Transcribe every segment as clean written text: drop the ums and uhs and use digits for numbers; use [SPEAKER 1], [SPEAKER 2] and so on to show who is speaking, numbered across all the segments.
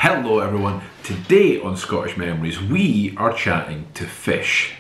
[SPEAKER 1] Hello everyone, today on Scottish Memories we are chatting to fish.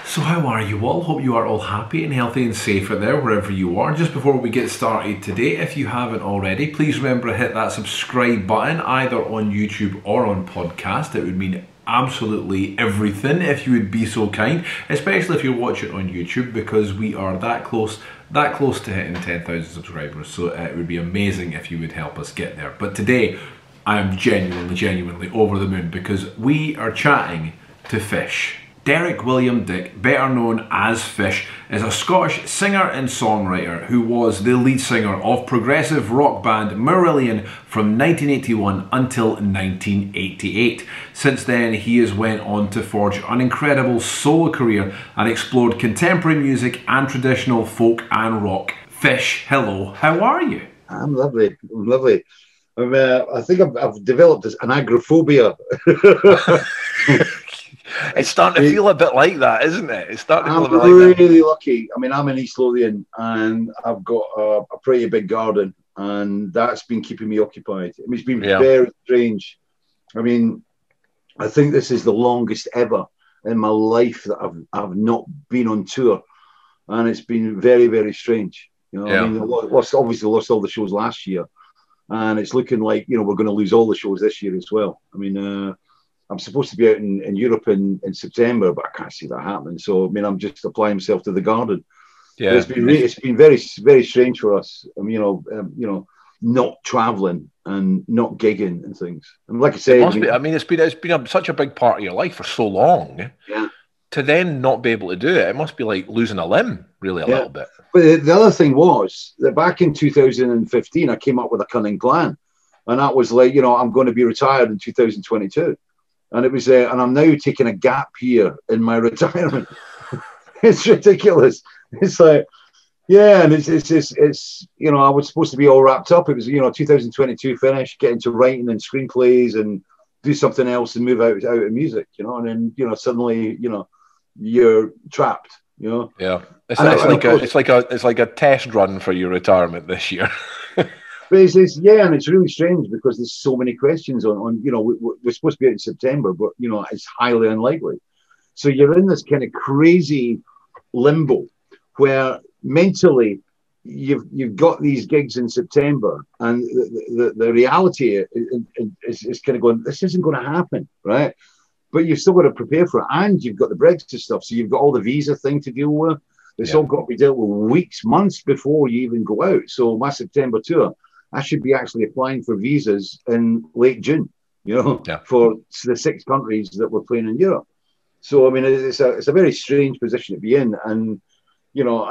[SPEAKER 1] So how are you all? Hope you are all happy and healthy and safe out there wherever you are. Just before we get started today, if you haven't already, please remember to hit that subscribe button either on YouTube or on podcast. It would mean absolutely everything if you would be so kind, especially if you're watching on YouTube, because we are that close to hitting 10,000 subscribers, so it would be amazing if you would help us get there. But today I am genuinely over the moon because we are chatting to Fish. Derek William Dick, better known as Fish, is a Scottish singer and songwriter who was the lead singer of progressive rock band Marillion from 1981 until 1988. Since then, he has went on to forge an incredible solo career and explored contemporary music and traditional folk and rock. Fish, hello, how are you?
[SPEAKER 2] I'm lovely, I think I've developed an agoraphobia.
[SPEAKER 1] It's starting to feel a bit like that, isn't it? It's starting to feel a bit like
[SPEAKER 2] that.
[SPEAKER 1] I'm
[SPEAKER 2] really lucky. I mean, I'm in East Lothian and I've got a pretty big garden, and that's been keeping me occupied. I mean, it's been very strange. I mean, I think this is the longest ever in my life that I've not been on tour, and it's been very strange. You know, I mean, obviously lost all the shows last year, and it's looking like, you know, we're going to lose all the shows this year as well. I mean, I'm supposed to be out in Europe in September, but I can't see that happening. So, I mean, I'm just applying myself to the garden. Yeah, but it's been very strange for us. I mean, you know, not traveling and not gigging and things. And like I said,
[SPEAKER 1] it's been such a big part of your life for so long.
[SPEAKER 2] Yeah.
[SPEAKER 1] To then not be able to do it, it must be like losing a limb, really, a little bit.
[SPEAKER 2] But the other thing was that back in 2015, I came up with a cunning plan, and that was like, you know, I'm going to be retired in 2022. And it was, and I'm now taking a gap here in my retirement. It's ridiculous. It's like, yeah, and it's you know, I was supposed to be all wrapped up. It was, you know, 2022 finish, get into writing and screenplays and do something else and move out of music, you know. And then, you know, suddenly, you know, you're trapped, you know.
[SPEAKER 1] Yeah, it's like a test run for your retirement this year.
[SPEAKER 2] But and it's really strange because there's so many questions on you know, we're supposed to be out in September, but, you know, it's highly unlikely. So you're in this kind of crazy limbo where mentally you've got these gigs in September, and the reality is kind of going, this isn't going to happen, right? But you've still got to prepare for it, and you've got the Brexit stuff, so you've got all the visa thing to deal with. It's all got to be dealt with weeks, months before you even go out. So my September tour, I should be actually applying for visas in late June, you know, for the 6 countries that we're playing in Europe. So, I mean, it's a very strange position to be in. And, you know,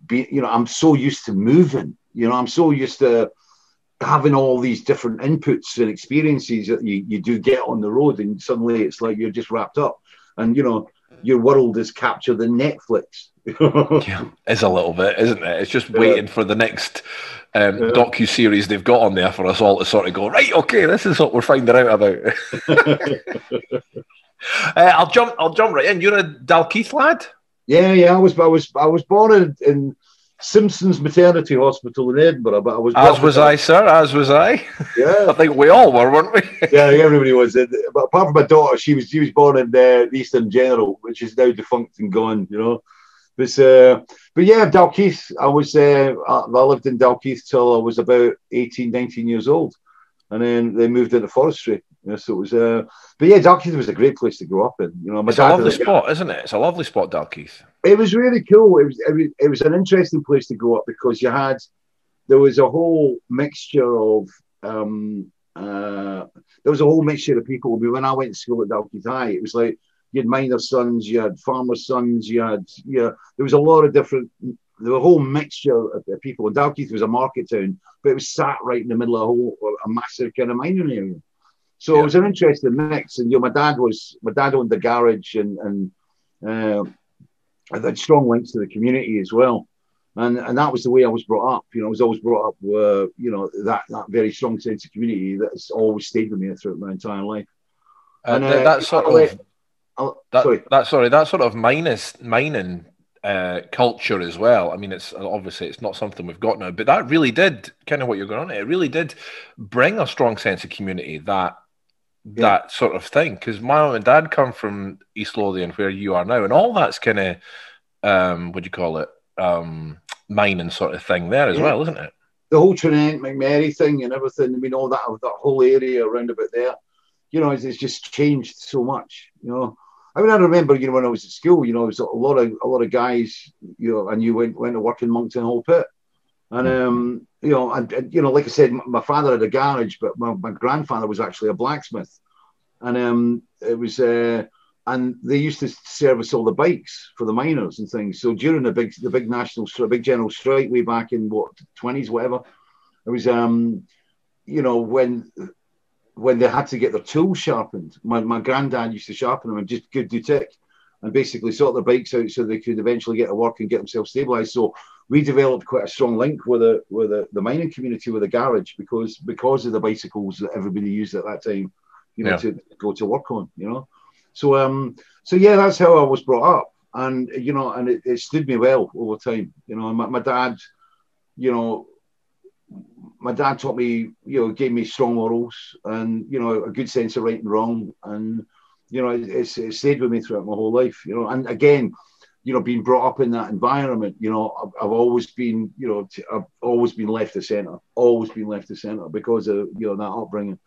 [SPEAKER 2] you know, I'm so used to moving, you know, I'm so used to having all these different inputs and experiences that you do get on the road. And suddenly it's like you're just wrapped up. And, you know, your world is captured in Netflix.
[SPEAKER 1] Yeah, it's a little bit, isn't it? It's just waiting for the next docu-series they've got on there for us all to sort of go, right, okay, this is what we're finding out about. I'll jump right in. You're a Dalkeith lad?
[SPEAKER 2] Yeah. I was born in Simpson's Maternity Hospital in Edinburgh, but I was
[SPEAKER 1] as was I, sir. As was I.
[SPEAKER 2] Yeah,
[SPEAKER 1] I think we all were, weren't we?
[SPEAKER 2] Yeah, everybody was. But apart from my daughter, she was born in the Eastern General, which is now defunct and gone. You know, but yeah, Dalkeith. I lived in Dalkeith till I was about 18, 19 years old, and then they moved into forestry. You know, so it was. But yeah, Dalkeith was a great place to grow up in. You know,
[SPEAKER 1] it's a lovely spot, isn't it? It's a lovely spot, Dalkeith.
[SPEAKER 2] It was really cool. It was an interesting place to grow up because there was a whole mixture of people. When I went to school at Dalkeith High, it was like you had miners' sons, you had farmers' sons, there was a lot of different. There was a whole mixture of people. And Dalkeith was a market town, but it was sat right in the middle of a massive kind of mining area. So it was an interesting mix. And, you know, my dad owned the garage and I had strong links to the community as well. And that was the way I was brought up. You know, I was always brought up with, you know, that very strong sense of community that's always stayed with me throughout my entire life. And
[SPEAKER 1] that sort of mining culture as well. I mean, it's obviously it's not something we've got now, but that really did kind of what you're going on. It really did bring a strong sense of community, that sort of thing. Because my mum and dad come from East Lothian, where you are now, and all that's kind of what do you call it, mining sort of thing there as well, isn't it?
[SPEAKER 2] The whole Trinent McMurray thing and everything. I mean, all that whole area around about there, you know, it's just changed so much. You know, I mean, I remember, you know, when I was at school, you know, it was a lot of guys, you know, and you went to work in Monkton Hall Pit, and you know, and you know, like I said, my father had a garage, but my grandfather was actually a blacksmith, and it was. And they used to service all the bikes for the miners and things. So during the big big general strike way back in what 20s, whatever, it was you know, when they had to get their tools sharpened, my granddad used to sharpen them and just do tick and basically sort their bikes out so they could eventually get to work and get themselves stabilized. So we developed quite a strong link with the mining community, with the garage, because of the bicycles that everybody used at that time, you know, to go to work on, you know. So yeah, that's how I was brought up, and you know, and it stood me well over time. You know, my dad, you know, my dad taught me, you know, gave me strong morals and, you know, a good sense of right and wrong, and you know, it stayed with me throughout my whole life. You know, and again, you know, being brought up in that environment, you know, I've always been, you know, I've always been left of centre, because of, you know, that upbringing.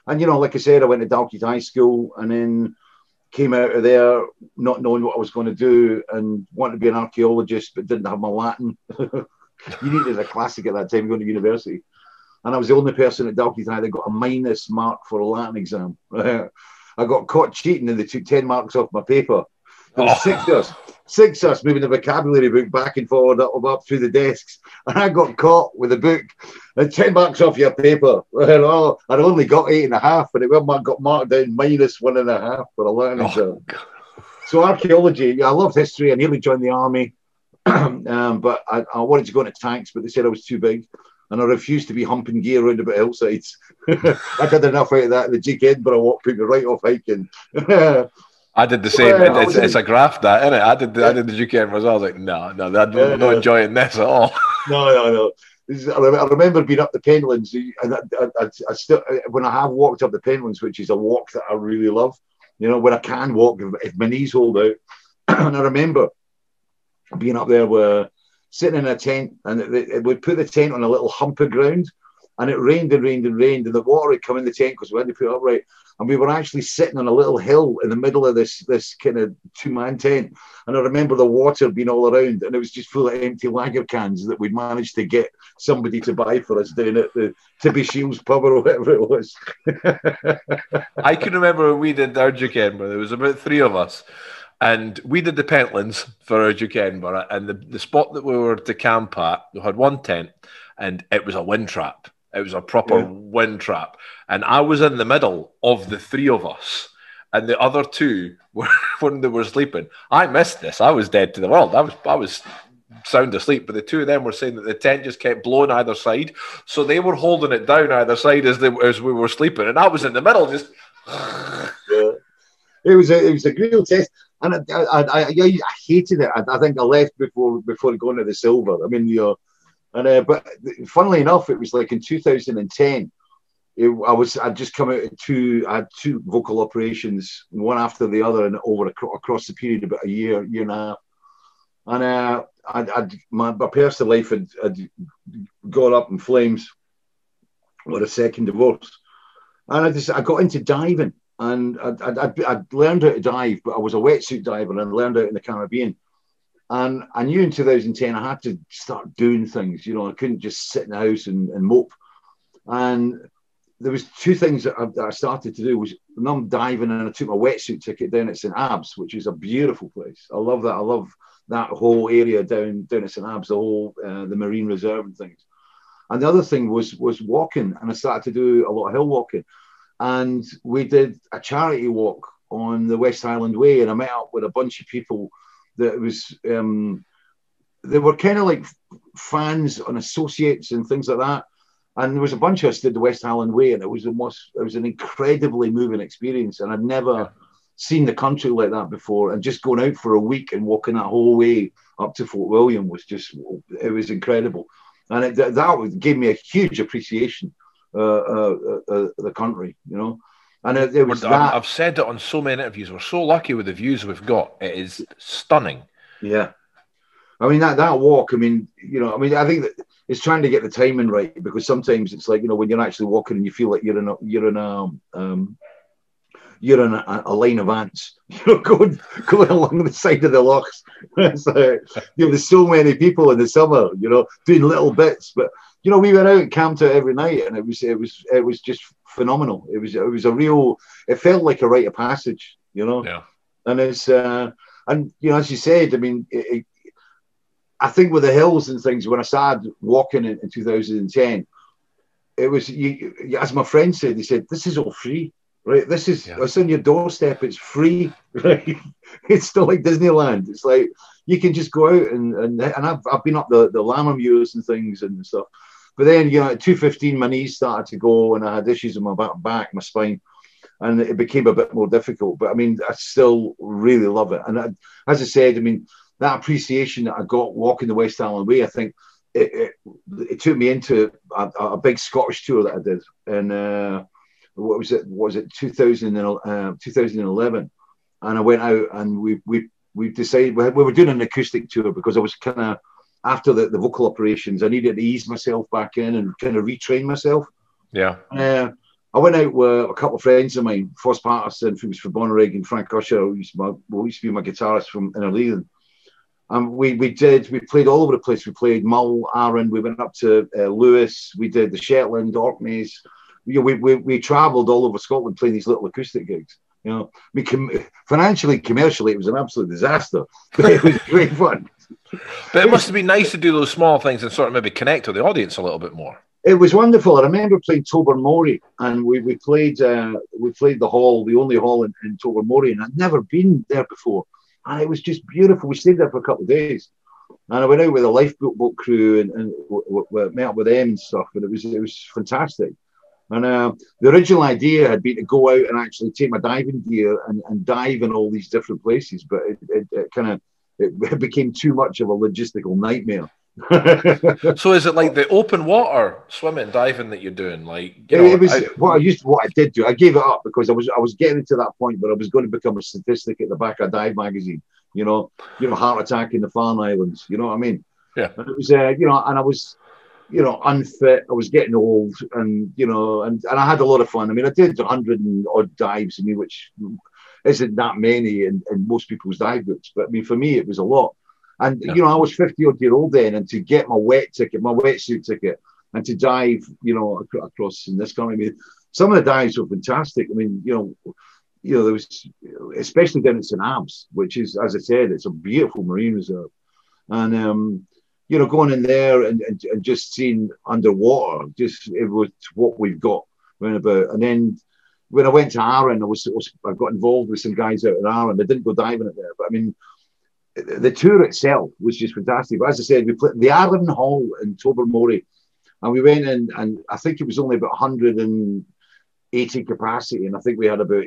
[SPEAKER 2] And you know, like I said, I went to Dalkeith High School, and then came out of there not knowing what I was going to do and wanted to be an archaeologist, but didn't have my Latin. You needed a classic at that time going to university. And I was the only person at Dalkeith High that got a minus mark for a Latin exam. I got caught cheating and they took 10 marks off my paper. There was six of us moving the vocabulary book back and forward up through the desks. And I got caught with a book and 10 marks off your paper. Well, I'd only got 8.5, and it got marked down -1.5 for a Latin exam. So archaeology, I loved history. I nearly joined the army, but I wanted to go into tanks, but they said I was too big. And I refused to be humping gear around about hillsides. I did enough out of that. The Duke Edinburgh walk put me right off hiking.
[SPEAKER 1] I did the same. It's a graft, that, isn't it? I did the Duke Edinburgh as well. I was like, no, I'm not enjoying this at all.
[SPEAKER 2] No. I remember being up the Pentlands, and I still, when I have walked up the Pentlands, which is a walk that I really love, you know, when I can walk, if my knees hold out. And I remember being up there, sitting in a tent, and it would put the tent on a little hump of ground, and it rained and rained and rained, and the water had come in the tent because we had to put it upright. And we were actually sitting on a little hill in the middle of this kind of two-man tent. And I remember the water being all around, and it was just full of empty lager cans that we'd managed to get somebody to buy for us down at the Tibby Shields pub or whatever it was.
[SPEAKER 1] I can remember when we did our Duke Edinburgh. There was about 3 of us. And we did the Pentlands for our Duke Edinburgh. And the spot that we were to camp at, we had one tent, and it was a wind trap. It was a proper wind trap. And I was in the middle of the 3 of us. And the other 2 were, when they were sleeping. I missed this. I was dead to the world. I was sound asleep. But the 2 of them were saying that the tent just kept blowing either side. So they were holding it down either side as we were sleeping. And I was in the middle just...
[SPEAKER 2] It was a real test. And I hated it. I think I left before going to the silver. I mean, you know... but funnily enough, it was like in 2010. I'd just come out of I had 2 vocal operations, one after the other, and across the period of about a year and a half. And my personal life had gone up in flames with a second divorce, and I got into diving, and I'd learned how to dive, but I was a wetsuit diver and learned out in the Caribbean. And I knew in 2010 I had to start doing things. You know, I couldn't just sit in the house and mope. And there was 2 things that I started to do. Was I'm diving, and I took my wetsuit ticket down at St Abbs, which is a beautiful place. I love that. I love that whole area down at St Abbs, the whole the Marine Reserve and things. And the other thing was walking, and I started to do a lot of hill walking. And we did a charity walk on the West Highland Way, and I met up with a bunch of people that was they were kind of like fans and associates and things like that. And there was a bunch of us did the West Highland Way, and it was an incredibly moving experience. And I'd never seen the country like that before. And just going out for a week and walking that whole way up to Fort William was just, it was incredible. And that gave me a huge appreciation the country, you know. And it was that.
[SPEAKER 1] I've said it on so many interviews. We're so lucky with the views we've got. It is stunning.
[SPEAKER 2] Yeah. I mean, that walk, I mean, you know, I mean, I think that it's trying to get the timing right, because sometimes it's like, you know, when you're actually walking and you feel like you're in a line of ants, you know, going along the side of the lochs. It's like, you know, there's so many people in the summer, you know, doing little bits. But you know, we went out and camped out every night, and it was just phenomenal. It was a real. It felt like a rite of passage, you know.
[SPEAKER 1] Yeah.
[SPEAKER 2] And it's and you know, as you said, I mean, I think with the hills and things, when I started walking in 2010, it was, as my friend said, he said, this is all free, right? This is, it's on your doorstep. It's free, right? It's still like Disneyland. It's like, you can just go out and I've been up the Lammermuirs and things and stuff. But then, you know, at 2:15, my knees started to go, and I had issues with my back, my spine, and it became a bit more difficult. But I mean, I still really love it. And as I said, I mean, that appreciation that I got walking the West Island Way, I think it took me into a big Scottish tour that I did. And what was it? Was it 2011? And I went out and we decided we were doing an acoustic tour, because I was kind of, after the vocal operations, I needed to ease myself back in and kind of retrain myself.
[SPEAKER 1] Yeah.
[SPEAKER 2] I went out with a couple of friends of mine, Foss Patterson, who was from Bonnerig, and Frank Usher, who used to be my guitarist from Marillion. And we played all over the place. We played Mull, Arran, we went up to Lewis, we did the Shetland, Orkneys. We travelled all over Scotland playing these little acoustic gigs. You know, I mean, financially, commercially, it was an absolute disaster, but it was great fun.
[SPEAKER 1] But it must have been nice to do those small things and sort of maybe connect with the audience a little bit more.
[SPEAKER 2] It was wonderful. I remember playing Tobermory, and we played the hall, the only hall in Tobermory, and I'd never been there before, and it was just beautiful. We stayed there for a couple of days, and I went out with a lifeboat crew and met up with them and stuff, and it was fantastic. And the original idea had been to go out and actually take my diving gear and dive in all these different places, but it became too much of a logistical nightmare.
[SPEAKER 1] So is it like the open water swimming, diving that you're doing? Like, you know,
[SPEAKER 2] it was what I did do. I gave it up because I was getting to that point where I was going to become a statistic at the back of Dive magazine. You know, heart attack in the Farne Islands. You know what I mean?
[SPEAKER 1] Yeah.
[SPEAKER 2] And it was, you know, and I was, you know, unfit. I was getting old, and you know, and I had a lot of fun. I mean, I did 100 and odd dives. I mean, which isn't that many in most people's dive books, but I mean, for me, it was a lot. And you know, I was 50-odd-year-old then, and to get my wetsuit ticket, and to dive, you know, across in this country. I mean, some of the dives were fantastic. I mean, you know, there was, especially down at St Abbs, which is, as I said, it's a beautiful marine reserve, and you know, going in there and just seeing underwater, just it was what we've got round about. And then when I went to Arran, I got involved with some guys out in Arran. I didn't go diving it there, but I mean, the tour itself was just fantastic. But as I said, we played the Arran Hall in Tobermory, and we went in, and I think it was only about 180 capacity, and I think we had about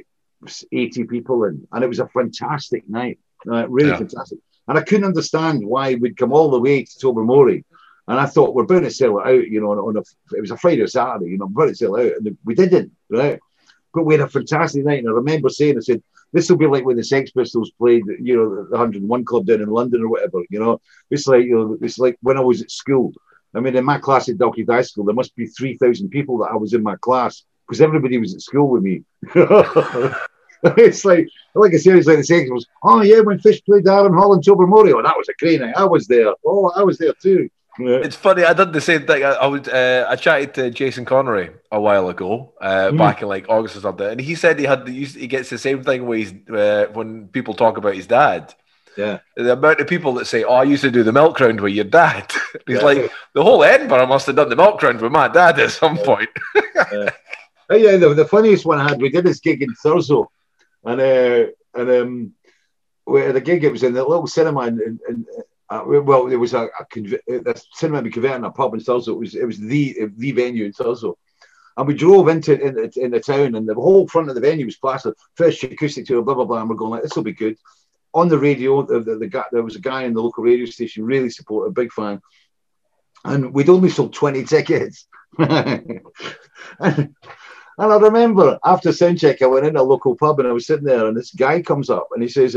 [SPEAKER 2] 80 people in, and it was a fantastic night, really fantastic. And I couldn't understand why we'd come all the way to Tobermory, and I thought we're going to sell it out, you know, it was a Friday or Saturday, you know, we're going to sell it out, and we didn't, right? But we had a fantastic night, and I remember saying, I said, this will be like when the Sex Pistols played, you know, the 101 Club down in London or whatever, you know. It's like, you know, it's like when I was at school. I mean, in my class at Dalkeith High School, there must be 3,000 people that I was in my class, because everybody was at school with me. It's like I said, it's like the Sex Pistols. Oh yeah, when Fish played Arran Hall in Tobermory, oh, that was a great night. I was there. Oh, I was there too. Yeah.
[SPEAKER 1] It's funny. I did the same thing. I chatted to Jason Connery a while ago, back in like August or something, and he said he gets the same thing when people talk about his dad.
[SPEAKER 2] Yeah,
[SPEAKER 1] the amount of people that say, "Oh, I used to do the milk round with your dad." He's like, the whole Edinburgh must have done the milk round with my dad at some point.
[SPEAKER 2] Yeah, the funniest one I had, we did this gig in Thurso, and we had a gig. It was in the little cinema well, there was a cinema we converted in a pub in Thurso. It was the venue in Thurso, and we drove in the town, and the whole front of the venue was plastered. Fish acoustic tour, blah blah blah. And we're going like, this will be good. on the radio, the guy, there was a guy in the local radio station, really supportive, big fan, and we'd only sold 20 tickets. And I remember after sound check, I went in a local pub and I was sitting there, and this guy comes up and he says,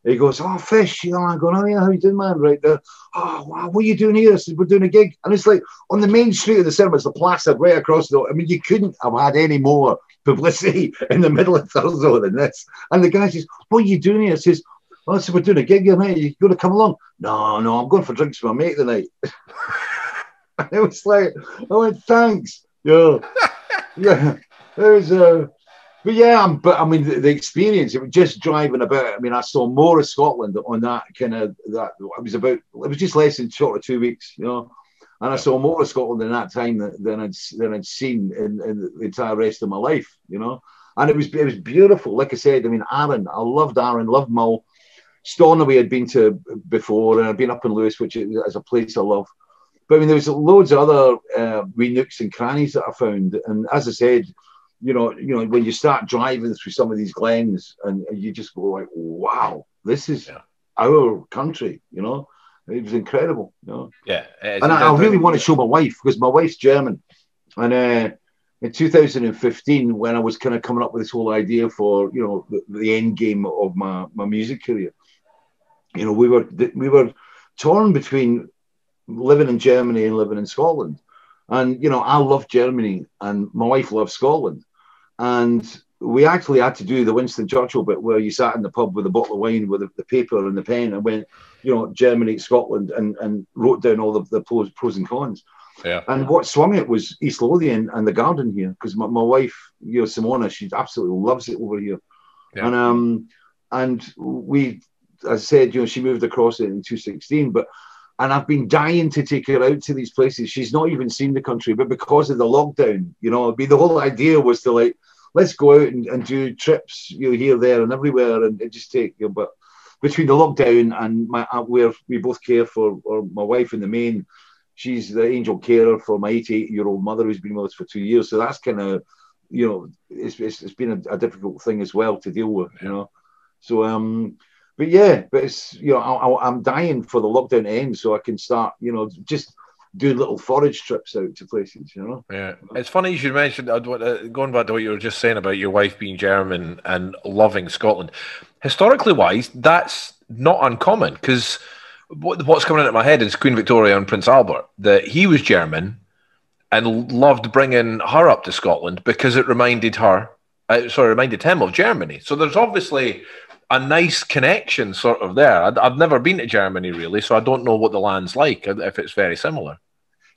[SPEAKER 2] he goes, "Oh, Fish," you know. I'm going, "Oh yeah, how you doing, man?" Right there. "Oh wow, what are you doing here?" I said, "We're doing a gig," and it's like on the main street of the cinema. It's the placard right across the. I mean, you couldn't have had any more publicity in the middle of Thursday than this. And the guy says, "What are you doing here?" I says, "Oh, so we're doing a gig tonight. You going to come along?" "No, no, I'm going for drinks with my mate tonight." And it was like, I went, "Thanks." Yeah, yeah. It was. But yeah, but I mean, the experience, it was just driving about. I mean, I saw more of Scotland on that kind of, that it was just less than short of 2 weeks, you know. And I saw more of Scotland in that time than I'd seen in the entire rest of my life, you know. And it was beautiful. Like I said, I mean, Arran, I loved Arran, loved Mull. Stornoway I'd been to before, and I'd been up in Lewis, which is a place I love. But I mean, there was loads of other wee nooks and crannies that I found. And as I said, you know, when you start driving through some of these glens, and you just go like, "Wow, this is our country," you know. It was incredible, you know.
[SPEAKER 3] Yeah,
[SPEAKER 2] and I really want to show my wife, because my wife's German, and in 2015, when I was kind of coming up with this whole idea for, you know, the end game of my music career, you know, we were torn between living in Germany and living in Scotland. And, you know, I love Germany and my wife loves Scotland. And we actually had to do the Winston Churchill bit, where you sat in the pub with a bottle of wine with the paper and the pen and went, you know, Germany, Scotland, and wrote down all the pros and cons.
[SPEAKER 3] Yeah.
[SPEAKER 2] And what swung it was East Lothian and the garden here, because my wife, you know, Simona, she absolutely loves it over here. Yeah. And we, as I said, you know, she moved across it in 2016, and I've been dying to take her out to these places. She's not even seen the country, but because of the lockdown, you know, the whole idea was to, like, let's go out and do trips, you know, here, there, and everywhere, and just take, you know. But between the lockdown and where we both care for, or my wife in the main, she's the angel carer for my 88-year-old mother who's been with us for 2 years. So that's kind of, you know, it's been a difficult thing as well to deal with, you know. So but yeah, but it's, you know, I'm dying for the lockdown to end so I can start, you know, just doing little forage trips out to places, you know.
[SPEAKER 3] Yeah, it's funny you should mention, going back to what you were just saying about your wife being German and loving Scotland. Historically wise, that's not uncommon, because what's coming into my head is Queen Victoria and Prince Albert, that he was German and loved bringing her up to Scotland because it reminded him of Germany. So there's obviously a nice connection sort of there. I've never been to Germany really, so I don't know what the land's like, if it's very similar.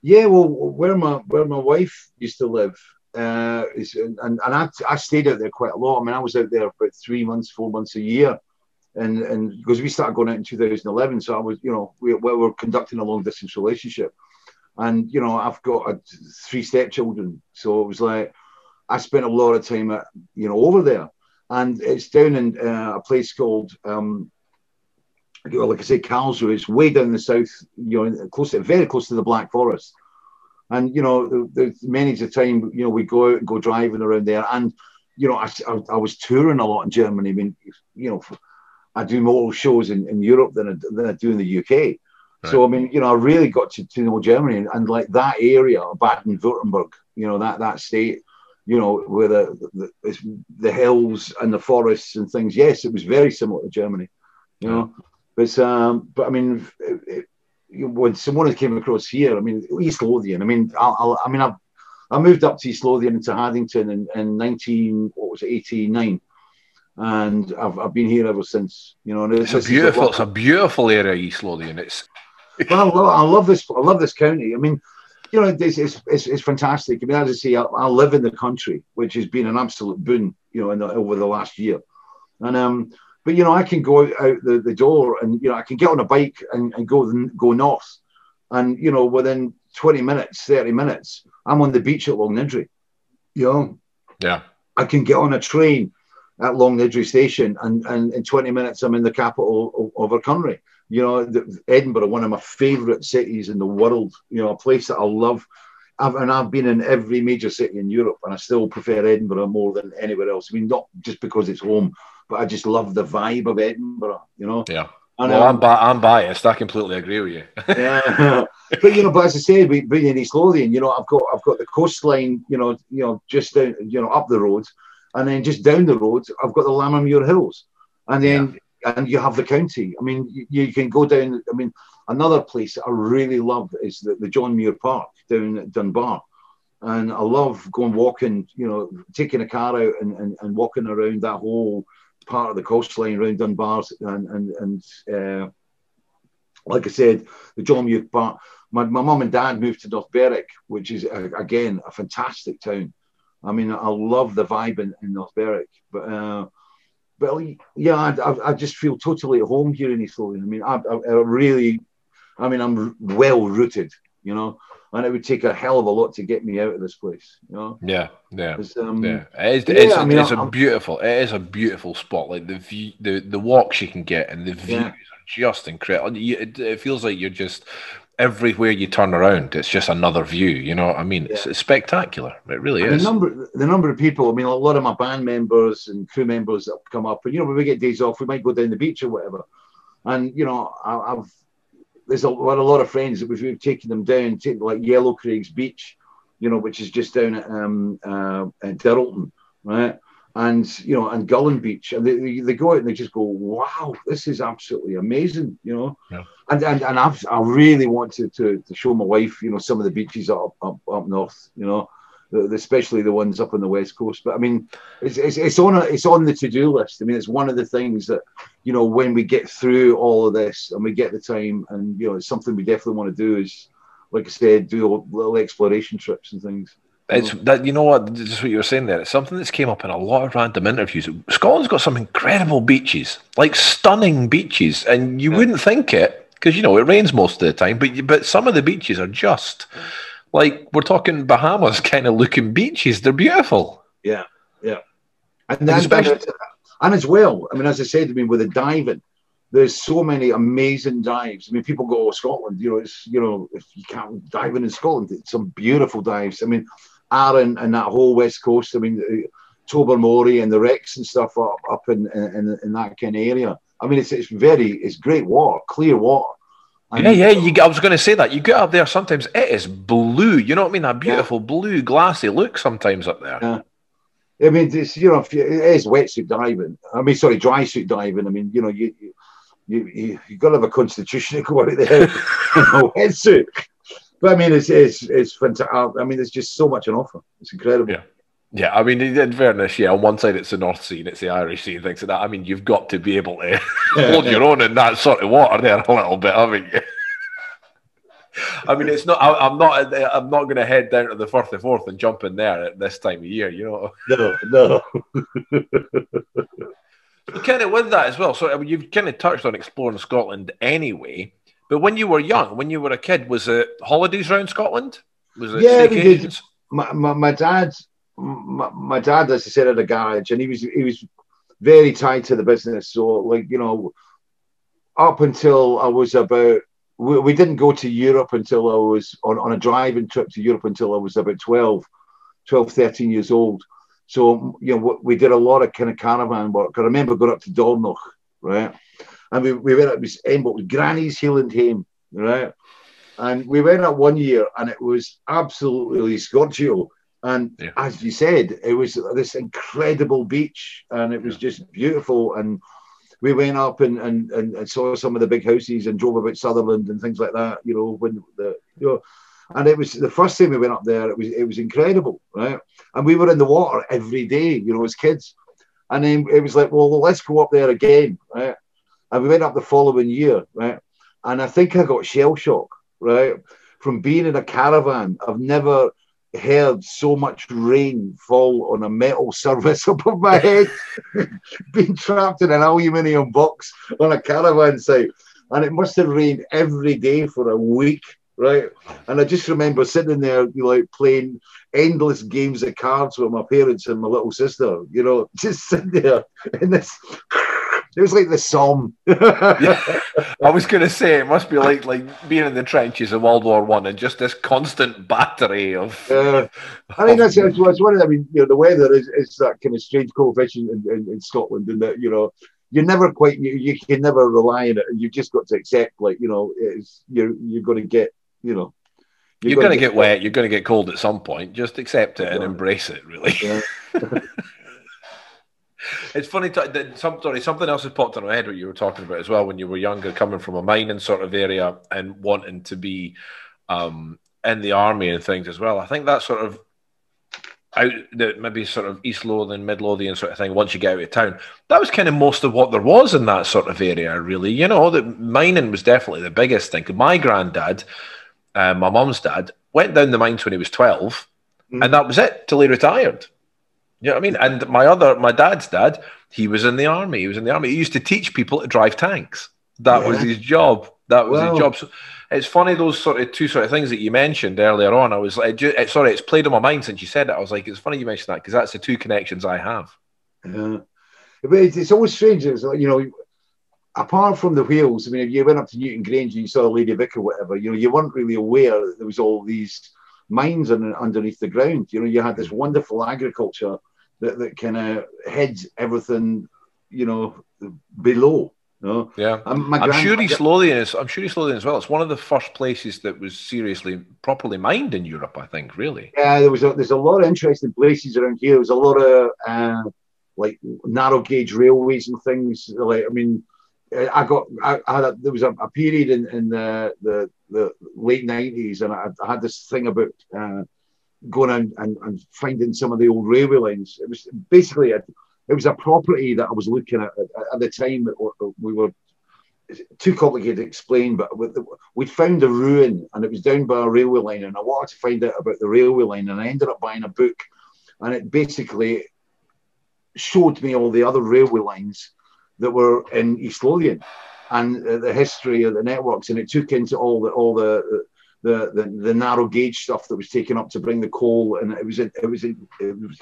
[SPEAKER 2] Yeah, well, where my wife used to live, and I stayed out there quite a lot. I mean, I was out there about 3 months, 4 months a year, and because we started going out in 2011, so I was, you know, we were conducting a long distance relationship, and you know, I've got 3 stepchildren, so it was like I spent a lot of time over there. And it's down in a place called, like I say, Carlsruhe. It's way down the south, you know, very close to the Black Forest. And, you know, there's many a time, you know, we go out and go driving around there. And, you know, I was touring a lot in Germany. I mean, you know, I do more shows in Europe than I do in the UK. Right. So, I mean, you know, I really got to know Germany and like that area, Baden-Württemberg, you know, that state. You know, where the hills and the forests and things. Yes, it was very similar to Germany, you know. But I mean, when someone came across here, I mean, East Lothian. I mean, I moved up to East Lothian into Haddington in 1989, and I've been here ever since. You know, and
[SPEAKER 3] it's a beautiful area, East Lothian.
[SPEAKER 2] Well, I love this. I love this county. I mean, you know, it's fantastic. I mean, as I say, I live in the country, which has been an absolute boon, you know, over the last year. And but you know, I can go out the door, and you know, I can get on a bike and go north, and you know, within 20 minutes, 30 minutes, I'm on the beach at Longnidrey. You know,
[SPEAKER 3] yeah,
[SPEAKER 2] I can get on a train at Longnidrey station, and in 20 minutes, I'm in the capital of our country. You know, Edinburgh, one of my favourite cities in the world, you know, a place that I love. I've been in every major city in Europe, and I still prefer Edinburgh more than anywhere else. I mean, not just because it's home, but I just love the vibe of Edinburgh, you know.
[SPEAKER 3] Yeah.
[SPEAKER 2] And,
[SPEAKER 3] Well, I'm biased. I completely agree with you.
[SPEAKER 2] Yeah, but you know, but as I said, being in East Lothian, you know, I've got the coastline, you know, just down, you know, up the road, and then just down the road, I've got the Lammermuir Hills, and then and you have the county. I mean, you can go down. I mean, another place I really love is the John Muir Park down at Dunbar, and I love going walking, you know, taking a car out and walking around that whole part of the coastline around Dunbar, and like I said, the John Muir Park. My mum and dad moved to North Berwick, which is again a fantastic town. I mean, I love the vibe in North Berwick, but yeah, I just feel totally at home here in East Lothian. I mean, I really, I mean, I'm well rooted, you know, and it would take a hell of a lot to get me out of this place, you know.
[SPEAKER 3] Yeah. It is a beautiful spot. Like the view, the walks you can get, and the views are just incredible. It feels like you're just everywhere you turn around. It's just another view. You know what I mean? It's spectacular. It really is.
[SPEAKER 2] The number of people. I mean, a lot of my band members and crew members that come up, and you know, when we get days off, we might go down the beach or whatever. And you know, there's a lot of friends that we've taken them down to like Yellow Craig's Beach, you know, which is just down at Dirleton, right? And you know, and Gullen Beach, and they go out and they just go, wow, this is absolutely amazing, you know.
[SPEAKER 3] Yeah.
[SPEAKER 2] And I really want to show my wife, you know, some of the beaches up north, you know, especially the ones up on the west coast. But I mean, it's on the to-do list. I mean, it's one of the things that, you know, when we get through all of this and we get the time, and you know, it's something we definitely want to do is, like I said, do little exploration trips and things.
[SPEAKER 3] It's that, you know what, just what you were saying there. It's something that's came up in a lot of random interviews. Scotland's got some incredible beaches, like stunning beaches, and you wouldn't think it because, you know, it rains most of the time. But some of the beaches are just like, we're talking Bahamas kind of looking beaches. They're beautiful.
[SPEAKER 2] Yeah. And as well, I mean, as I said, I mean, with the diving, there's so many amazing dives. I mean, people go, oh, Scotland, you know, it's, you know, if you can't dive in Scotland, it's some beautiful dives. I mean, Arran and that whole west coast. I mean, Tobermory and the wrecks and stuff up in that kind of area. I mean, it's great water, clear water. And
[SPEAKER 3] I was going to say that you get up there sometimes. It is blue. You know what I mean? That beautiful blue, glassy look sometimes up there.
[SPEAKER 2] Yeah. I mean, it's, you know, it is wetsuit diving. I mean, sorry, dry suit diving. I mean, you know, you got to have a constitution to go out there in a wetsuit. But I mean, it's fantastic. I mean, there's just so much on offer. It's incredible.
[SPEAKER 3] Yeah. I mean, in fairness, on one side it's the North Sea and it's the Irish Sea and things like that. I mean, you've got to be able to hold your own in that sort of water there a little bit, haven't you? I mean, it's not. I'm not going to head down to the Firth of Forth and jump in there at this time of year. You know.
[SPEAKER 2] No.
[SPEAKER 3] Kind of with that as well. So you've kind of touched on exploring Scotland anyway. But when you were young, when you were a kid, was it holidays around Scotland? Was it staycations?
[SPEAKER 2] My dad, as I said, had a garage, and he was very tied to the business. So, like, you know, up until I was about, we didn't go to Europe until I was on a driving trip to Europe until I was about 12, 13 years old. So, you know, we did a lot of kind of caravan work. I remember going up to Dornoch, right? And we went up with Granny's Hill and Hame, right? And we went up one year and it was absolutely scorchio. And as you said, it was this incredible beach and it was just beautiful. And we went up and saw some of the big houses and drove about Sutherland and things like that, you know, and it was the first time we went up there, it was incredible, right? And we were in the water every day, you know, as kids. And then it was like, well, let's go up there again, right? And we went up the following year, right? And I think I got shell shock, right? From being in a caravan. I've never heard so much rain fall on a metal surface above my head. Being trapped in an aluminium box on a caravan site. And it must have rained every day for a week, right? And I just remember sitting there, you know, like playing endless games of cards with my parents and my little sister, you know, just sitting there in this It was like the Somme.
[SPEAKER 3] Yeah. I was going to say, it must be like being in the trenches of World War One and just this constant battery of...
[SPEAKER 2] I mean, that's one of the, I mean, you know, the weather is that kind of strange coefficient in Scotland, and that, you know, you never quite, you can never rely on it, and you've just got to accept, like, you know, you're going to get, you know,
[SPEAKER 3] you're going to get wet, you're going to get cold at some point. Just accept it and embrace it, really.
[SPEAKER 2] Yeah.
[SPEAKER 3] It's funny that something else has popped in my head what you were talking about as well when you were younger, coming from a mining sort of area and wanting to be in the army and things as well. I think that sort of maybe sort of East Lothian, Mid Lothian sort of thing, once you get out of town, that was kind of most of what there was in that sort of area, really. You know, that mining was definitely the biggest thing. My granddad, my mum's dad, went down the mines when he was 12, and that was it till he retired. You know what I mean? And my dad's dad, he was in the army. He was in the army. He used to teach people to drive tanks. That was his job. That was his job. So it's funny, those two things that you mentioned earlier on. I was like, sorry, it's played on my mind since you said it. I was like, it's funny you mentioned that because that's the two connections I have.
[SPEAKER 2] Yeah, but it's always strange. It's like, you know, apart from the whales, I mean, if you went up to Newton Grange and you saw Lady Vic or whatever, you know, you weren't really aware that there was all these mines underneath the ground. You know, you had this wonderful agriculture that kind of heads everything, you know, below. You know?
[SPEAKER 3] Yeah, I'm sure East Lothian as well. It's one of the first places that was seriously properly mined in Europe, I think. Really.
[SPEAKER 2] Yeah, there's a lot of interesting places around here. There's a lot of like narrow gauge railways and things. Like, I mean, there was a period in the late 90s, and I had this thing about going out and finding some of the old railway lines. It was basically it was a property that I was looking at the time. We were too complicated to explain, but we'd found a ruin, and it was down by a railway line, and I wanted to find out about the railway line, and I ended up buying a book, and it basically showed me all the other railway lines that were in East Lothian and the history of the networks, and it took into all the narrow gauge stuff that was taken up to bring the coal, and it was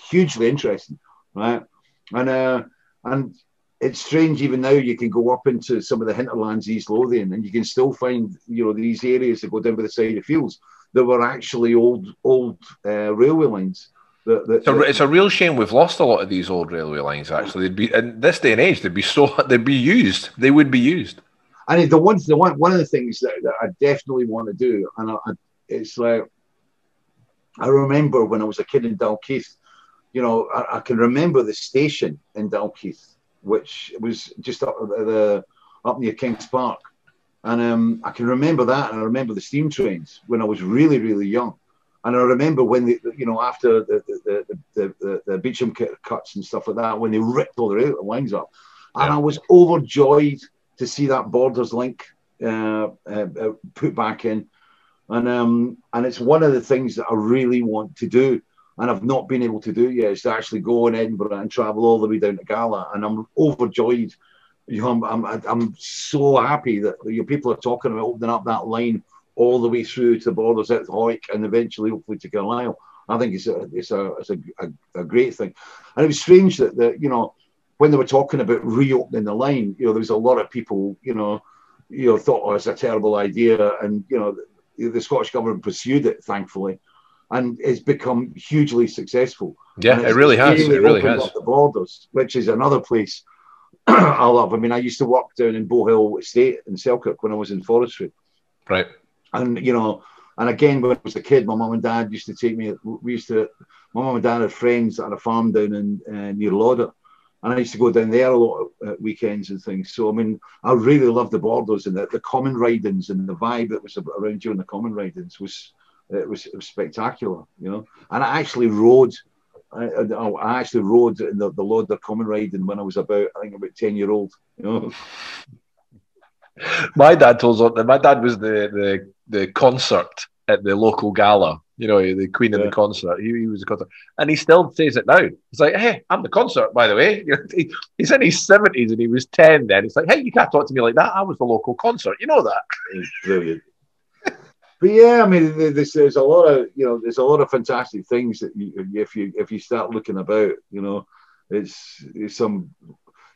[SPEAKER 2] hugely interesting, right? And it's strange, even now you can go up into some of the hinterlands East Lothian, and you can still find, you know, these areas that go down by the side of fields that were actually old railway lines.
[SPEAKER 3] It's a real shame we've lost a lot of these old railway lines. Actually, they'd be in this day and age. They'd be used. They would be used.
[SPEAKER 2] And one of the things that I definitely want to do, and it's like, I remember when I was a kid in Dalkeith, you know, I can remember the station in Dalkeith, which was just up near Kings Park, and I can remember that, and I remember the steam trains when I was really, really young. And I remember when after the Beecham cuts and stuff like that, when they ripped all the lines up, and I was overjoyed to see that Borders link put back in, and it's one of the things that I really want to do, and I've not been able to do yet, is to actually go in Edinburgh and travel all the way down to Gala, and I'm overjoyed. You know, I'm so happy that people are talking about opening up that line all the way through to the Borders out to Hoyk and eventually hopefully to Carlisle. I think it's a great thing. And it was strange that you know, when they were talking about reopening the line, you know, there was a lot of people, you know, thought, oh, it's a terrible idea, and you know, the Scottish government pursued it, thankfully, and it's become hugely successful.
[SPEAKER 3] Yeah, it really has. It really has.
[SPEAKER 2] Up the Borders, which is another place I love. I mean, I used to work down in Bowhill Estate in Selkirk when I was in forestry.
[SPEAKER 3] Right.
[SPEAKER 2] And, you know, and again, when I was a kid, my mum and dad used to take me, my mum and dad had friends that had a farm down in near Lauder. And I used to go down there a lot at weekends and things. So, I mean, I really loved the Borders, and the common ridings and the vibe that was around during the common ridings was spectacular, you know. And I actually rode in the Lauder common riding when I was about 10-year-old, you know.
[SPEAKER 3] My dad told us that my dad was the concert at the local gala, you know, the queen of the concert. He was the concert, and he still says it now. He's like, "Hey, I'm the concert, by the way." He's in his 70s and he was 10 then. It's like, "Hey, you can't talk to me like that. I was the local concert. You know that."
[SPEAKER 2] It's brilliant. But yeah, I mean, there's a lot of fantastic things that if you start looking about, you know, it's some.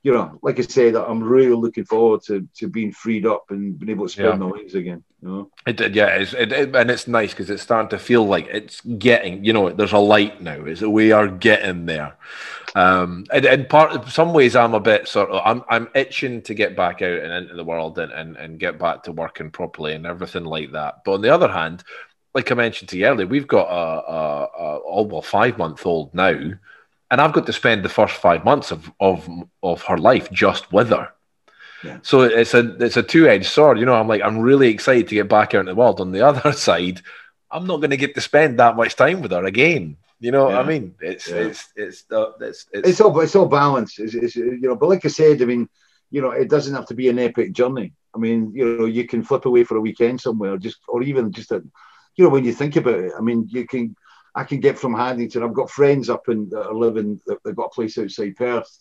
[SPEAKER 2] you know, like I said, I'm really looking forward to being freed up and being able to spread my wings again. You know,
[SPEAKER 3] It did, yeah, and it's nice because it's starting to feel like it's getting, you know, there's a light now. We are getting there. And some ways, I'm a bit sort of, I'm itching to get back out and into the world and get back to working properly and everything like that. But on the other hand, like I mentioned to you earlier, we've got a 5-month-old now, and I've got to spend the first 5 months of her life just with her.
[SPEAKER 2] Yeah.
[SPEAKER 3] So it's a two-edged sword, you know. I'm really excited to get back out in the world. On the other side, I'm not going to get to spend that much time with her again. You know what I mean? It's
[SPEAKER 2] all balance. It's, you know, but like I said, I mean, you know, it doesn't have to be an epic journey. I mean, you know, you can flip away for a weekend somewhere, or even just a, you know, when you think about it. I mean, I can get from Haddington. I've got friends up that are living. They've got a place outside Perth.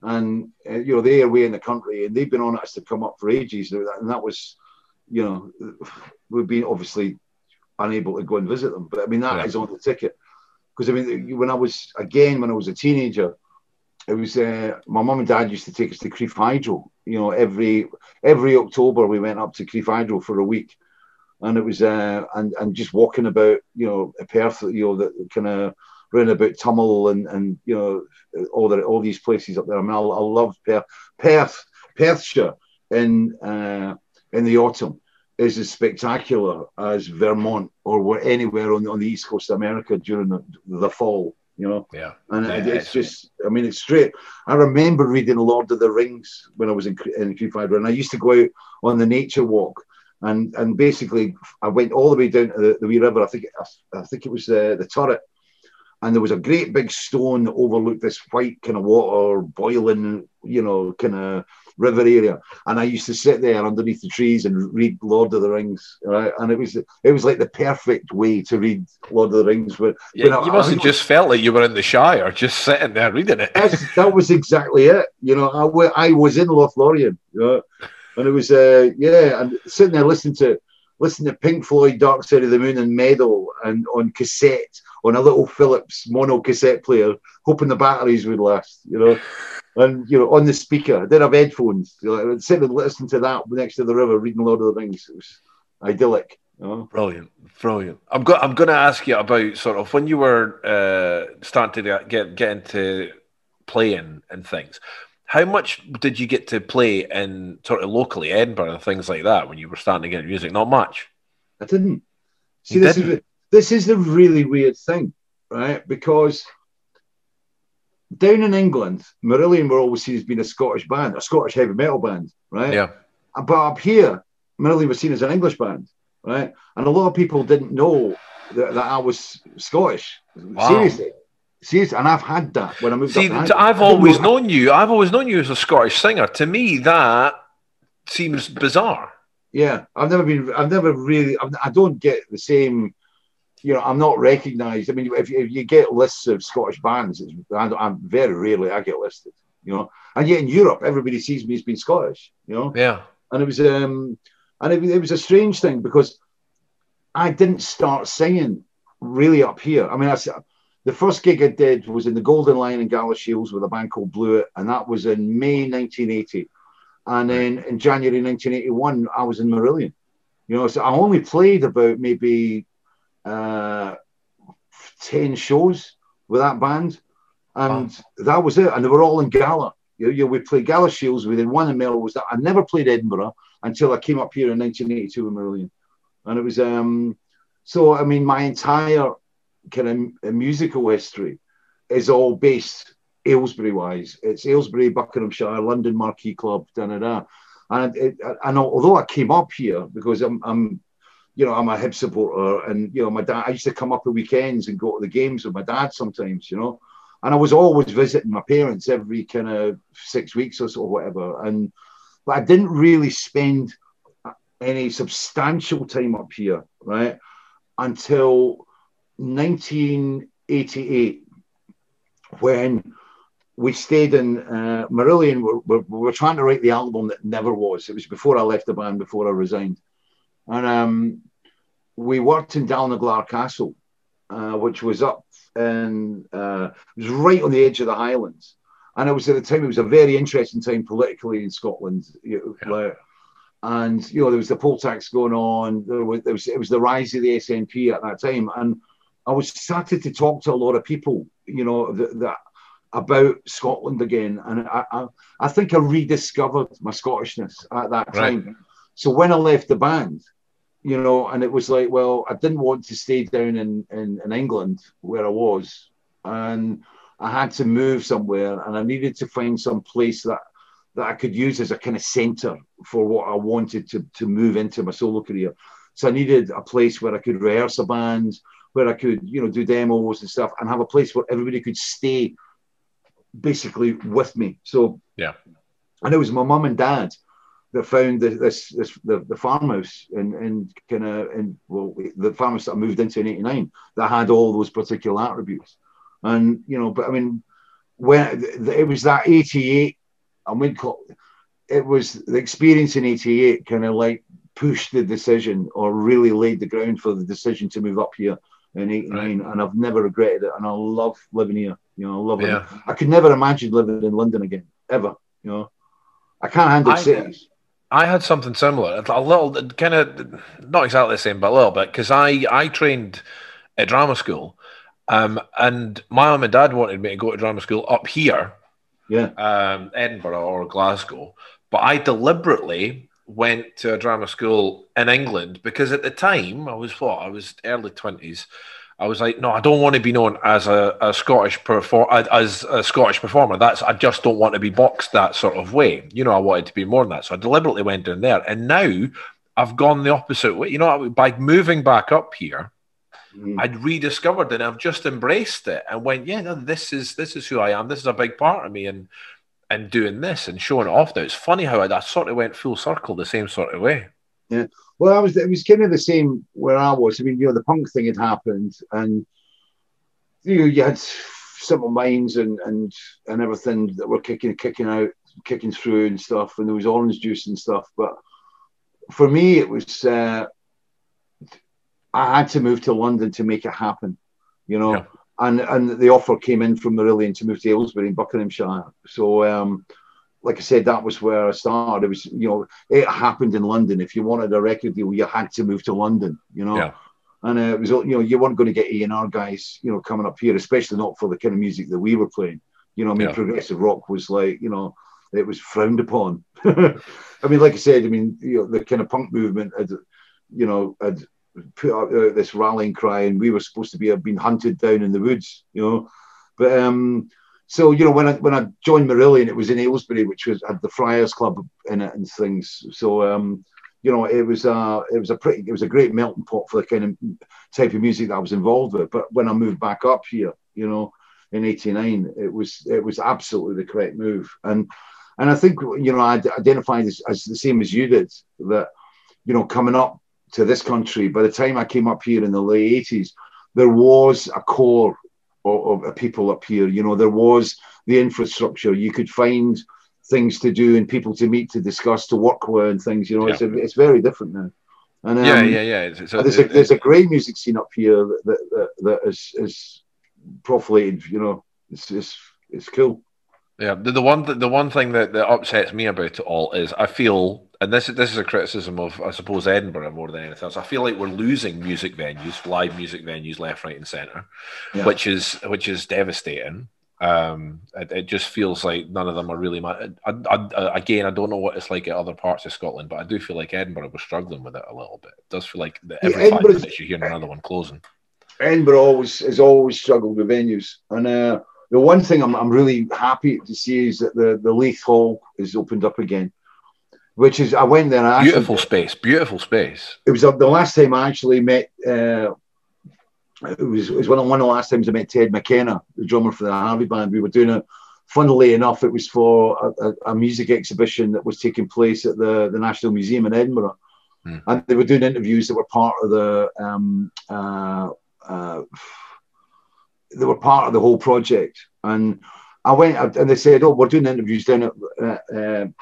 [SPEAKER 2] And you know, they're away in the country, and they've been on us to come up for ages, and that was, you know, we've been obviously unable to go and visit them. But I mean, that is on the ticket, because I mean, when I was a teenager, it was my mum and dad used to take us to Crieff Hydro. You know, every October we went up to Crieff Hydro for a week, and it was and just walking about, you know, Perth, you know, that kind of round about Tummel and you know, all these places up there. I mean, I love Perthshire in the autumn is as spectacular as Vermont or anywhere on the east coast of America during the fall. You know, it's just, I mean, it's straight. I remember reading Lord of the Rings when I was in Crieff Hydro, and I used to go out on the nature walk. And basically, I went all the way down to the wee river. I think it was the Turret. And there was a great big stone that overlooked this white kind of water, boiling, you know, kind of river area. And I used to sit there underneath the trees and read Lord of the Rings, right? And it was like the perfect way to read Lord of the Rings. But
[SPEAKER 3] you must have just felt like you were in the Shire, just sitting there reading it.
[SPEAKER 2] That was exactly it. You know, I was in Lothian, you know, and it was and sitting there listening to Pink Floyd, Dark Side of the Moon and Meadow, and on cassette, on a little Philips mono cassette player, hoping the batteries would last, you know, and, you know, on the speaker. I did have headphones. You know, I'd sit and listen to that next to the river, reading Lord of the Rings. It was idyllic. You know?
[SPEAKER 3] Brilliant. I'm going to ask you about sort of when you were starting to get into playing and things. How much did you get to play in sort of locally, Edinburgh and things like that, when you were starting to get music? Not much.
[SPEAKER 2] I didn't. See, this is the really weird thing, right? Because down in England, Marillion were always seen as being a Scottish band, a Scottish heavy metal band, right?
[SPEAKER 3] Yeah.
[SPEAKER 2] But up here, Marillion was seen as an English band, right? And a lot of people didn't know that I was Scottish.
[SPEAKER 3] Wow.
[SPEAKER 2] Seriously, and I've had that when I moved up.
[SPEAKER 3] I've always known you as a Scottish singer. To me, that seems bizarre.
[SPEAKER 2] Yeah, I don't get the same, you know, I'm not recognised. I mean, if you get lists of Scottish bands, I'm very rarely I get listed, you know. And yet in Europe, everybody sees me as being Scottish, you know.
[SPEAKER 3] Yeah.
[SPEAKER 2] And it was a strange thing because I didn't start singing really up here. I mean, the first gig I did was in the Golden Lion in Galashiels with a band called Blew It, and that was in May 1980. And then in January 1981, I was in Marillion. You know, so I only played about maybe 10 shows with that band, and that was it. And they were all in Gala. You know, we played Galashiels. We did one in Melrose. I never played Edinburgh until I came up here in 1982 in Marillion, and it was so. I mean, my entire kind of musical history is all based Aylesbury wise. It's Aylesbury, Buckinghamshire, London Marquee Club, and although I came up here because I'm you know, I'm a Hib supporter, and you know, my dad, I used to come up at weekends and go to the games with my dad sometimes, you know, and I was always visiting my parents every kind of 6 weeks or so, or whatever, but I didn't really spend any substantial time up here, right, until 1988, when we stayed in Marillion. We were trying to write the album that never was. It was before I left the band, before I resigned. And we worked in Dalnaglar Castle, which was up in, it was right on the edge of the Highlands. And it was at the time, it was a very interesting time politically in Scotland. And there was the poll tax going on. It was the rise of the SNP at that time, and I was started to talk to a lot of people, about Scotland again, and I think I rediscovered my Scottishness at that time. Right. So when I left the band, and it was like, well, I didn't want to stay down in England where I was, and I had to move somewhere, and I needed to find some place that I could use as a kind of centre for what I wanted to move into my solo career. So I needed a place where I could rehearse a band, where I could, do demos and stuff, and have a place where everybody could stay basically with me. So
[SPEAKER 3] yeah,
[SPEAKER 2] and it was my mum and dad that found the farmhouse the farmhouse that I moved into in '89 that had all those particular attributes. And but I mean, when it was that '88, it was the experience in '88 kind of like pushed the decision, or really laid the ground for the decision to move up here in '89, and I've never regretted it. And I love living here. I love it. I could never imagine living in London again, ever. I can't handle cities.
[SPEAKER 3] I had something similar, a little kind of not exactly the same, but a little bit, because I trained at drama school, and my mum and dad wanted me to go to drama school up here, Edinburgh or Glasgow, but I deliberately went to a drama school in England because at the time I was early 20s. I was like, no, I don't want to be known as a Scottish performer. I just don't want to be boxed that sort of way. I wanted to be more than that. So I deliberately went down there. And now I've gone the opposite way. By moving back up here, I'd rediscovered it and I've just embraced it and went, yeah, no, this is who I am. This is a big part of me, and doing this and showing it off now. It's funny how I sort of went full circle the same sort of way.
[SPEAKER 2] Yeah. Well, it was kind of the same where I was. I mean, the punk thing had happened, and you had Simple Minds and everything that were kicking through and stuff, and there was Orange Juice and stuff. But for me, it was I had to move to London to make it happen, Yeah. And the offer came in from Marillion to move to Aylesbury in Buckinghamshire. So like I said, that was where I started. It was, it happened in London. If you wanted a record deal, you had to move to London, Yeah. And it was, you weren't going to get A&R guys, coming up here, especially not for the kind of music that we were playing. Progressive rock was like, it was frowned upon. I mean, like I said, the kind of punk movement had put out this rallying cry, and we were supposed to be being hunted down in the woods, But so when I joined Marillion, it was in Aylesbury, which had the Friars Club in it and things. So it was a great melting pot for the kind of type of music that I was involved with. But when I moved back up here, in '89, it was absolutely the correct move. And I think I identified as the same as you did, that coming up to this country, by the time I came up here in the late '80s, there was a core of people up here. There was the infrastructure. You could find things to do and people to meet, to discuss, to work with, and things. It's very different now. And there's a great music scene up here that is proflated. It's cool.
[SPEAKER 3] Yeah, the one thing that upsets me about it all is I feel, and this is a criticism of, I suppose, Edinburgh more than anything else. I feel like we're losing music venues, live music venues, left, right, and centre, which is devastating. It just feels like none of them are really. Again, I don't know what it's like at other parts of Scotland, but I do feel like Edinburgh was struggling with it a little bit. It does feel like every 5 minutes you hear another one closing.
[SPEAKER 2] Edinburgh has always struggled with venues, and the one thing I'm really happy to see is that the Leith Hall is opened up again, which is, I went there. And
[SPEAKER 3] beautiful space.
[SPEAKER 2] It was the last time I actually met. It was one of the last times I met Ted McKenna, the drummer for the Harvey Band. We were doing funnily enough, it was for a music exhibition that was taking place at the National Museum in Edinburgh, and they were doing interviews that were part of they were part of the whole project. And I went, and they said, "Oh, we're doing interviews down at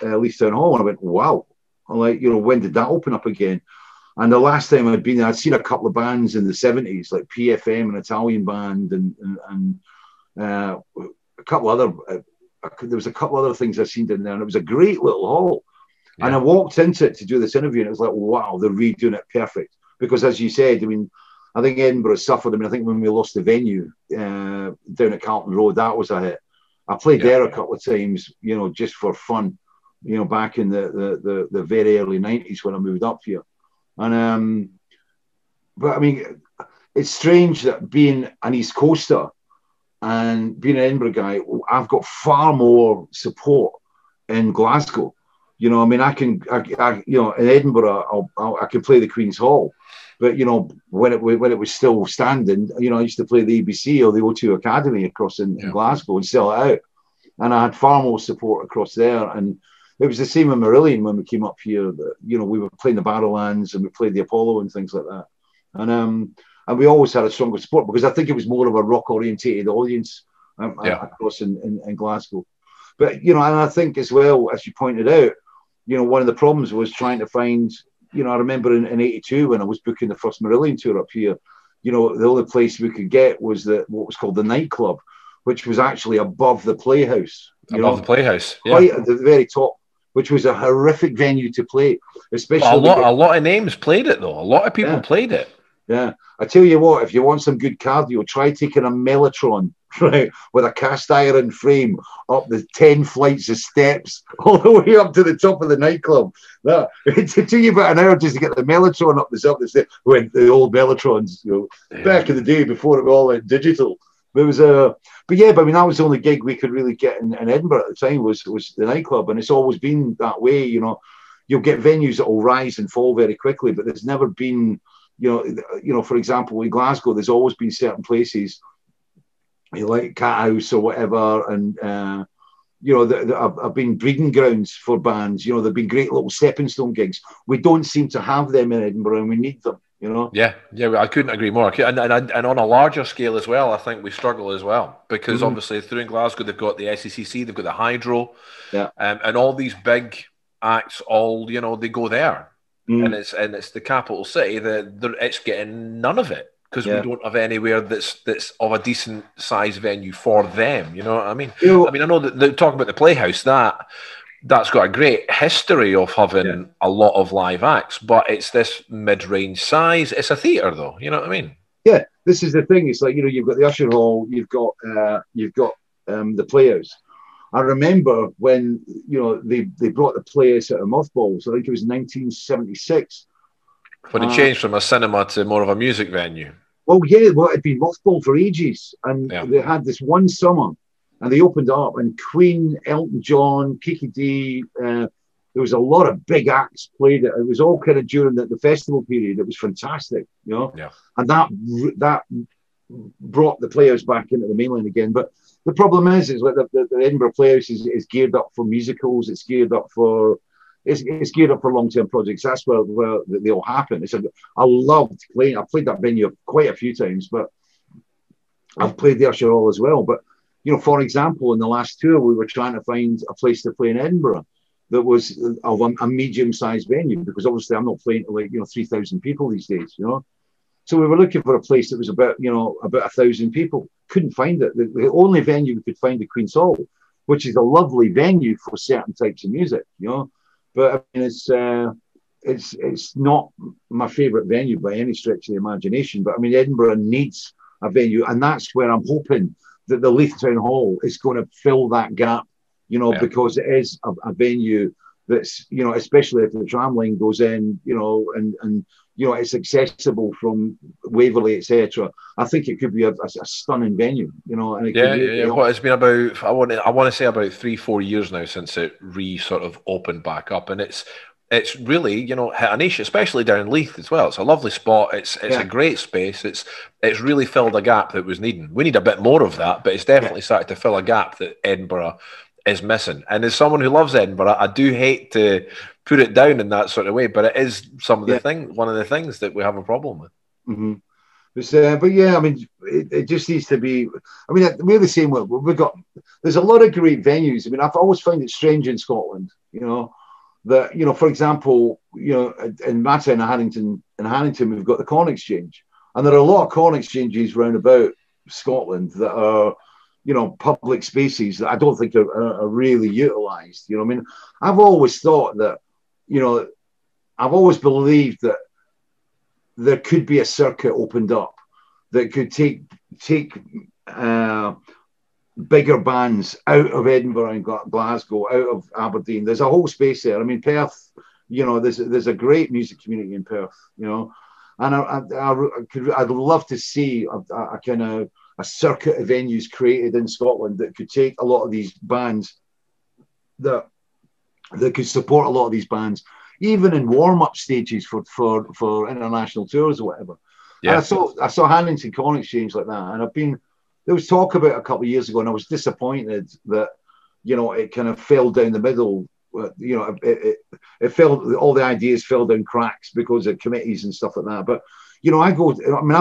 [SPEAKER 2] Leith Town Hall." And I went, "Wow!" I'm like, when did that open up again? And the last time I'd been there, I'd seen a couple of bands in the '70s, like PFM, an Italian band, and a there was a couple other things I've seen in there, and it was a great little hall.
[SPEAKER 3] Yeah.
[SPEAKER 2] And I walked into it to do this interview, and it was like, wow, they're redoing it perfect. Because as you said, I mean, I think Edinburgh suffered. I mean, I think when we lost the venue down at Carlton Road, that was a hit. I played there a couple of times, you know, just for fun, you know, back in the very early 90s when I moved up here. And but I mean, it's strange that being an East Coaster and being an Edinburgh guy, I've got far more support in Glasgow. You know, I mean, I you know, in Edinburgh, I can play the Queen's Hall, but you know, when it was still standing, you know, I used to play the ABC or the O2 Academy across in Glasgow and sell it out, and I had far more support across there. And it was the same with Marillion when we came up here. That, you know, we were playing the Barrowlands and we played the Apollo and things like that, and we always had a stronger support because I think it was more of a rock orientated audience across in Glasgow. But you know, and I think as well, as you pointed out, you know, one of the problems was trying to find, you know, I remember in 82 when I was booking the first Marillion tour up here, you know, the only place we could get was what was called the nightclub, which was actually above the Playhouse.
[SPEAKER 3] Above the Playhouse, yeah.
[SPEAKER 2] Right at the very top, which was a horrific venue to play. Especially
[SPEAKER 3] a lot of names played it, though. A lot of people played it.
[SPEAKER 2] Yeah. I tell you what, if you want some good cardio, try taking a Mellotron, right, with a cast iron frame up the 10 flights of steps all the way up to the top of the nightclub. It took you about an hour just to get the Mellotron up the steps, when the old Mellotrons, you know, back in the day before it all went digital. There was but I mean, that was the only gig we could really get in Edinburgh at the time was the nightclub, and it's always been that way. You know, you'll get venues that will rise and fall very quickly, but there's never been, you know, for example, in Glasgow, there's always been certain places, you know, like Cat House or whatever, and you know, there have been breeding grounds for bands. You know, there've been great little stepping stone gigs. We don't seem to have them in Edinburgh, and we need them. You know? Yeah,
[SPEAKER 3] I couldn't agree more. And on a larger scale as well, I think we struggle as well because obviously through in Glasgow they've got the SECC, they've got the Hydro, and all these big acts, all, you know, they go there, and it's the capital city that it's getting none of it because we don't have anywhere that's of a decent size venue for them. You know what I mean? I know that they're talking about the Playhouse that's got a great history of having a lot of live acts, but it's this mid-range size. It's a theatre, though. You know what I mean?
[SPEAKER 2] Yeah, this is the thing. It's like, you know, you've got the Usher Hall, you've got the Playhouse. I remember when, you know, they brought the Playhouse out of mothballs. I think it was 1976.
[SPEAKER 3] When it changed from a cinema to more of a music venue.
[SPEAKER 2] Well, it had been mothballed for ages, and they had this one summer. And they opened up, and Queen, Elton John, Kiki D, there was a lot of big acts played it. It was all kind of during the festival period. It was fantastic, you know. Yeah. And that brought the Playhouse back into the mainland again. But the problem is like the Edinburgh Playhouse is geared up for musicals. It's geared up for long-term projects. That's where they all happen. I loved playing. I played that venue quite a few times, but I've played the Usher Hall as well. But you know, for example, in the last tour, we were trying to find a place to play in Edinburgh that was of a medium-sized venue, because obviously I'm not playing to, like, you know, 3,000 people these days, you know. So we were looking for a place that was about 1,000 people. Couldn't find it. The only venue we could find, the Queen's Hall, which is a lovely venue for certain types of music, you know. But I mean, it's not my favourite venue by any stretch of the imagination. But I mean, Edinburgh needs a venue, and that's where I'm hoping that the Leith Town Hall is going to fill that gap, you know, because it is a venue that's, you know, especially if the tram line goes in, you know, and you know, it's accessible from Waverley, etc. I think it could be a stunning venue, you know. And
[SPEAKER 3] Well, it's been about, I want to say about 3-4 years now since it sort of opened back up, and it's really, you know, hit a niche, especially down in Leith as well. It's a lovely spot. It's a great space. It's really filled a gap that was needing. We need a bit more of that, but it's definitely started to fill a gap that Edinburgh is missing. And as someone who loves Edinburgh, I do hate to put it down in that sort of way, but it is one of the things that we have a problem with.
[SPEAKER 2] Mm-hmm. But yeah, I mean, it just needs to be. I mean, we're the same way. There's a lot of great venues. I mean, I've always found it strange in Scotland, you know, that, you know, for example, you know, in my town of Haddington, we've got the Corn Exchange, and there are a lot of Corn Exchanges round about Scotland that are, you know, public spaces that I don't think are really utilised. You know, I mean, I've always thought that, you know, I've always believed that there could be a circuit opened up that could take bigger bands out of Edinburgh and Glasgow, out of Aberdeen. There's a whole space there. I mean, Perth, you know, there's a great music community in Perth, you know, and I'd love to see a kind of a circuit of venues created in Scotland that could take a lot of these bands, that could support a lot of these bands, even in warm-up stages for international tours or whatever. Yeah. And I saw Hannington Corn Exchange like that, and there was talk about it a couple of years ago, and I was disappointed that, you know, it kind of fell down the middle. You know, it fell, all the ideas fell down cracks because of committees and stuff like that. But, you know, I've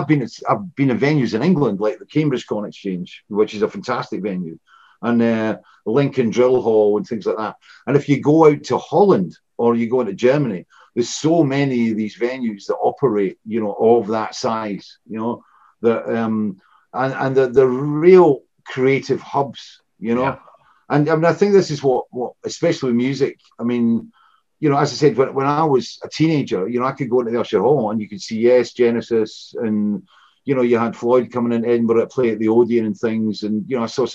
[SPEAKER 2] been in venues in England, like the Cambridge Corn Exchange, which is a fantastic venue, and Lincoln Drill Hall and things like that. And if you go out to Holland or you go into Germany, there's so many of these venues that operate, you know, of that size, you know, that and the real creative hubs, you know. Yeah. And I mean, I think this is what especially with music. I mean, you know, as I said, when I was a teenager, you know, I could go into the Usher Hall and you could see Yes, Genesis, and, you know, you had Floyd coming in Edinburgh to play at the Odeon and things. And, you know, I saw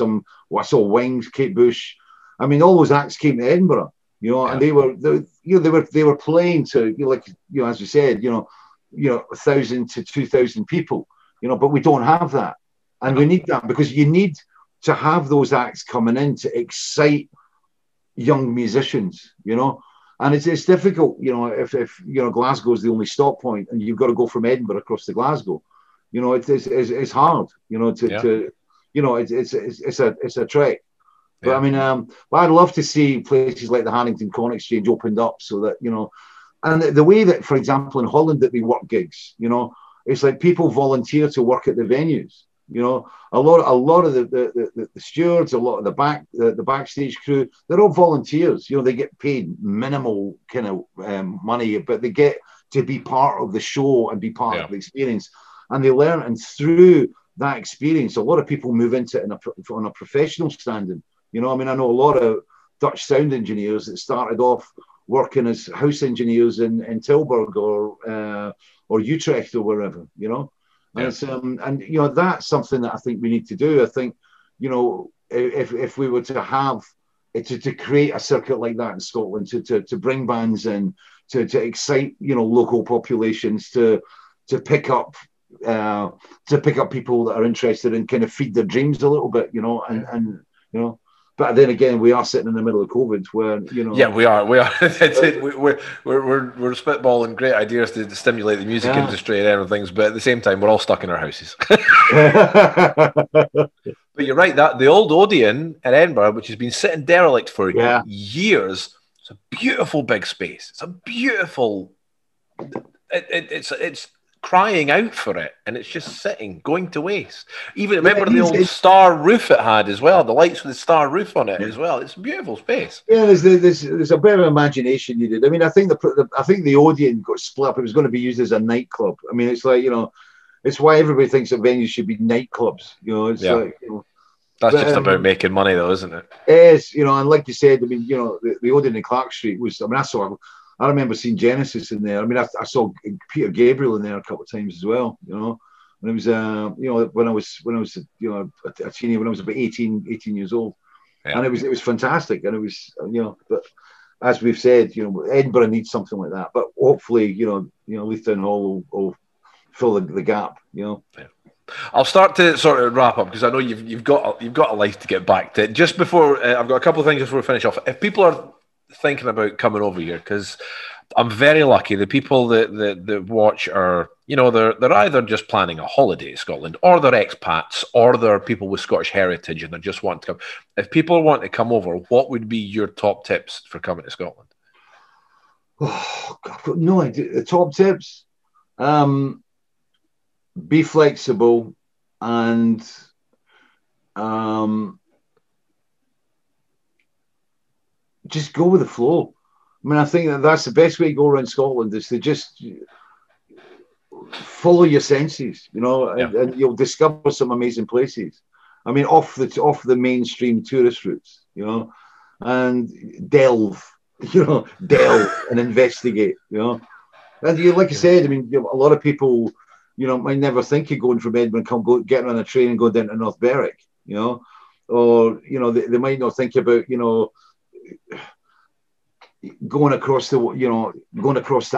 [SPEAKER 2] Wings, Kate Bush. I mean, all those acts came to Edinburgh, you know, and they were playing to, you know, like, you know, as you said, you know, 1,000 to 2,000 people, you know, but we don't have that. And we need that, because you need to have those acts coming in to excite young musicians, you know. And it's difficult, you know, if you know, Glasgow is the only stop point and you've got to go from Edinburgh across to Glasgow, you know, it's hard, you know, to you know, it's a trek. But I mean, I'd love to see places like the Hannington Corn Exchange opened up, so that, you know, and the way that, for example, in Holland that we work gigs, you know, it's like people volunteer to work at the venues. You know, a lot of the stewards, a lot of the backstage crew, they're all volunteers. You know, they get paid minimal kind of money, but they get to be part of the show and be part of the experience, and they learn. And through that experience, a lot of people move into it on a professional standing. You know, I mean, I know a lot of Dutch sound engineers that started off working as house engineers in Tilburg or Utrecht or wherever. You know. And, and you know, that's something that I think we need to do. I think, you know, if we were to have to create a circuit like that in Scotland, to bring bands in, to excite, you know, local populations, to pick up people that are interested and kind of feed their dreams a little bit, you know, and you know. But then again, we are sitting in the middle of COVID, where, you know. Yeah,
[SPEAKER 3] we are. We're spitballing great ideas to stimulate the music industry and everything, but at the same time, we're all stuck in our houses. But you're right, that the old Odeon in Edinburgh, which has been sitting derelict for years, it's a beautiful big space. It's a beautiful. It's crying out for it, and it's just sitting, going to waste. Even remember the old star roof it had as well, the lights with the star roof on it as well. It's a beautiful space.
[SPEAKER 2] Yeah, there's a bit of imagination needed. I mean, I think the Odeon got split up. It was going to be used as a nightclub. I mean, it's like, you know, it's why everybody thinks that venues should be nightclubs. You know, it's like, you know,
[SPEAKER 3] that's just about making money, though, isn't it?
[SPEAKER 2] It is, you know, and like you said, I mean, you know, the Odeon in Clark Street was. I mean, I remember seeing Genesis in there. I mean, I saw Peter Gabriel in there a couple of times as well, you know. And it was, you know, when I was, you know, a teenager, when I was about 18 years old, and it was fantastic. And it was, you know, but as we've said, you know, Edinburgh needs something like that. But hopefully, you know, Lothian Hall will fill the gap, you know. Yeah.
[SPEAKER 3] I'll start to sort of wrap up, because I know you've got a life to get back to. Just before, I've got a couple of things before we finish off. If people are thinking about coming over here, because I'm very lucky, the people that watch are, you know, they're either just planning a holiday in Scotland, or they're expats, or they're people with Scottish heritage and they just want to come. If people want to come over, what would be your top tips for coming to Scotland?
[SPEAKER 2] Oh, God, I've got no idea. The top tips: be flexible, and just go with the flow. I mean, I think that's the best way to go around Scotland, is to just follow your senses, you know, and you'll discover some amazing places. I mean, off the mainstream tourist routes, you know, and delve and investigate, you know. And like I said, I mean, a lot of people, you know, might never think of going from Edinburgh, getting on a train and going down to North Berwick, you know, or, you know, they might not think about, you know, going across the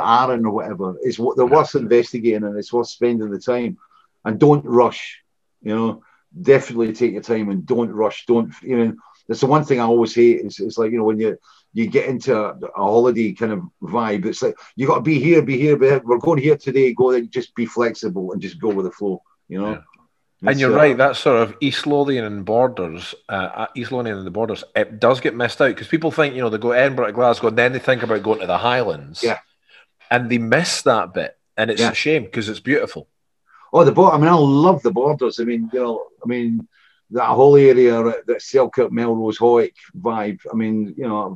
[SPEAKER 2] Arun or whatever. It's what they're worth investigating, and it's worth spending the time. And don't rush, you know. Definitely take your time and don't rush. Don't, you know. That's the one thing I always hate. It's like, you know, when you get into a holiday kind of vibe, it's like you got to be here. We're going here today. Go there. Just be flexible and just go with the flow, you know.
[SPEAKER 3] Yeah. And you're right, that sort of East Lothian and borders, the borders, it does get missed out because people think, you know, they go Edinburgh to Glasgow and then they think about going to the Highlands.
[SPEAKER 2] Yeah.
[SPEAKER 3] And they miss that bit. And it's a shame because it's beautiful.
[SPEAKER 2] Oh, I mean, I love the borders. I mean, you know, that whole area, that Selkirk, Melrose, Howick vibe. I mean, you know,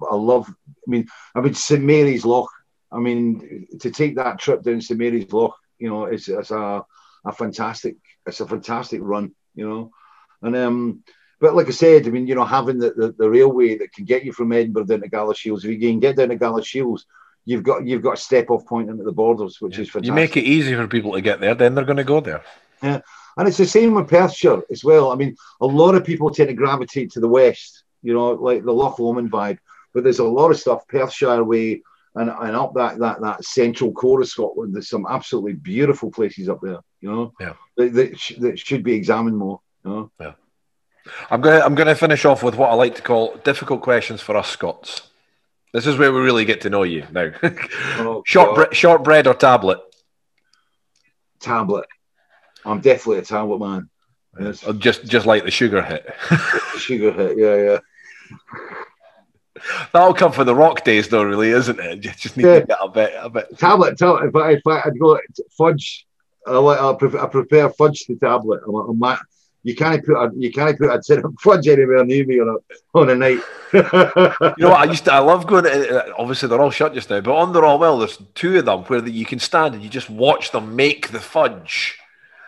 [SPEAKER 2] I mean, St Mary's Loch. I mean, to take that trip down St Mary's Loch, you know, it's a fantastic run, you know. And but like I said, I mean, you know, having the railway that can get you from Edinburgh down to Galashiels, if you can get down to Galashiels, you've got a step off point into the borders, which is fantastic.
[SPEAKER 3] You make it easy for people to get there, then they're going to go there.
[SPEAKER 2] Yeah, and it's the same with Perthshire as well. I mean, a lot of people tend to gravitate to the west, you know, like the Loch Lomond vibe, but there's a lot of stuff Perthshire way and up that central core of Scotland. There's some absolutely beautiful places up there, you know, that should be examined more, you know.
[SPEAKER 3] Yeah. I'm gonna finish off with what I like to call difficult questions for us Scots. This is where we really get to know you now. Shortbread or tablet?
[SPEAKER 2] Tablet. I'm definitely a tablet man.
[SPEAKER 3] Yes. Just like the sugar hit.
[SPEAKER 2] The sugar hit, yeah.
[SPEAKER 3] That'll come for the rock days, though, really, isn't it? You just need to get a bit.
[SPEAKER 2] Tablet. If I'd go fudge, I prepare fudge to tablet. You can't put a tin of fudge anywhere near me on a night.
[SPEAKER 3] You know what? I love going to, obviously they're all shut just now, but on the Rawwell, there's two of them where you can stand and you just watch them make the fudge.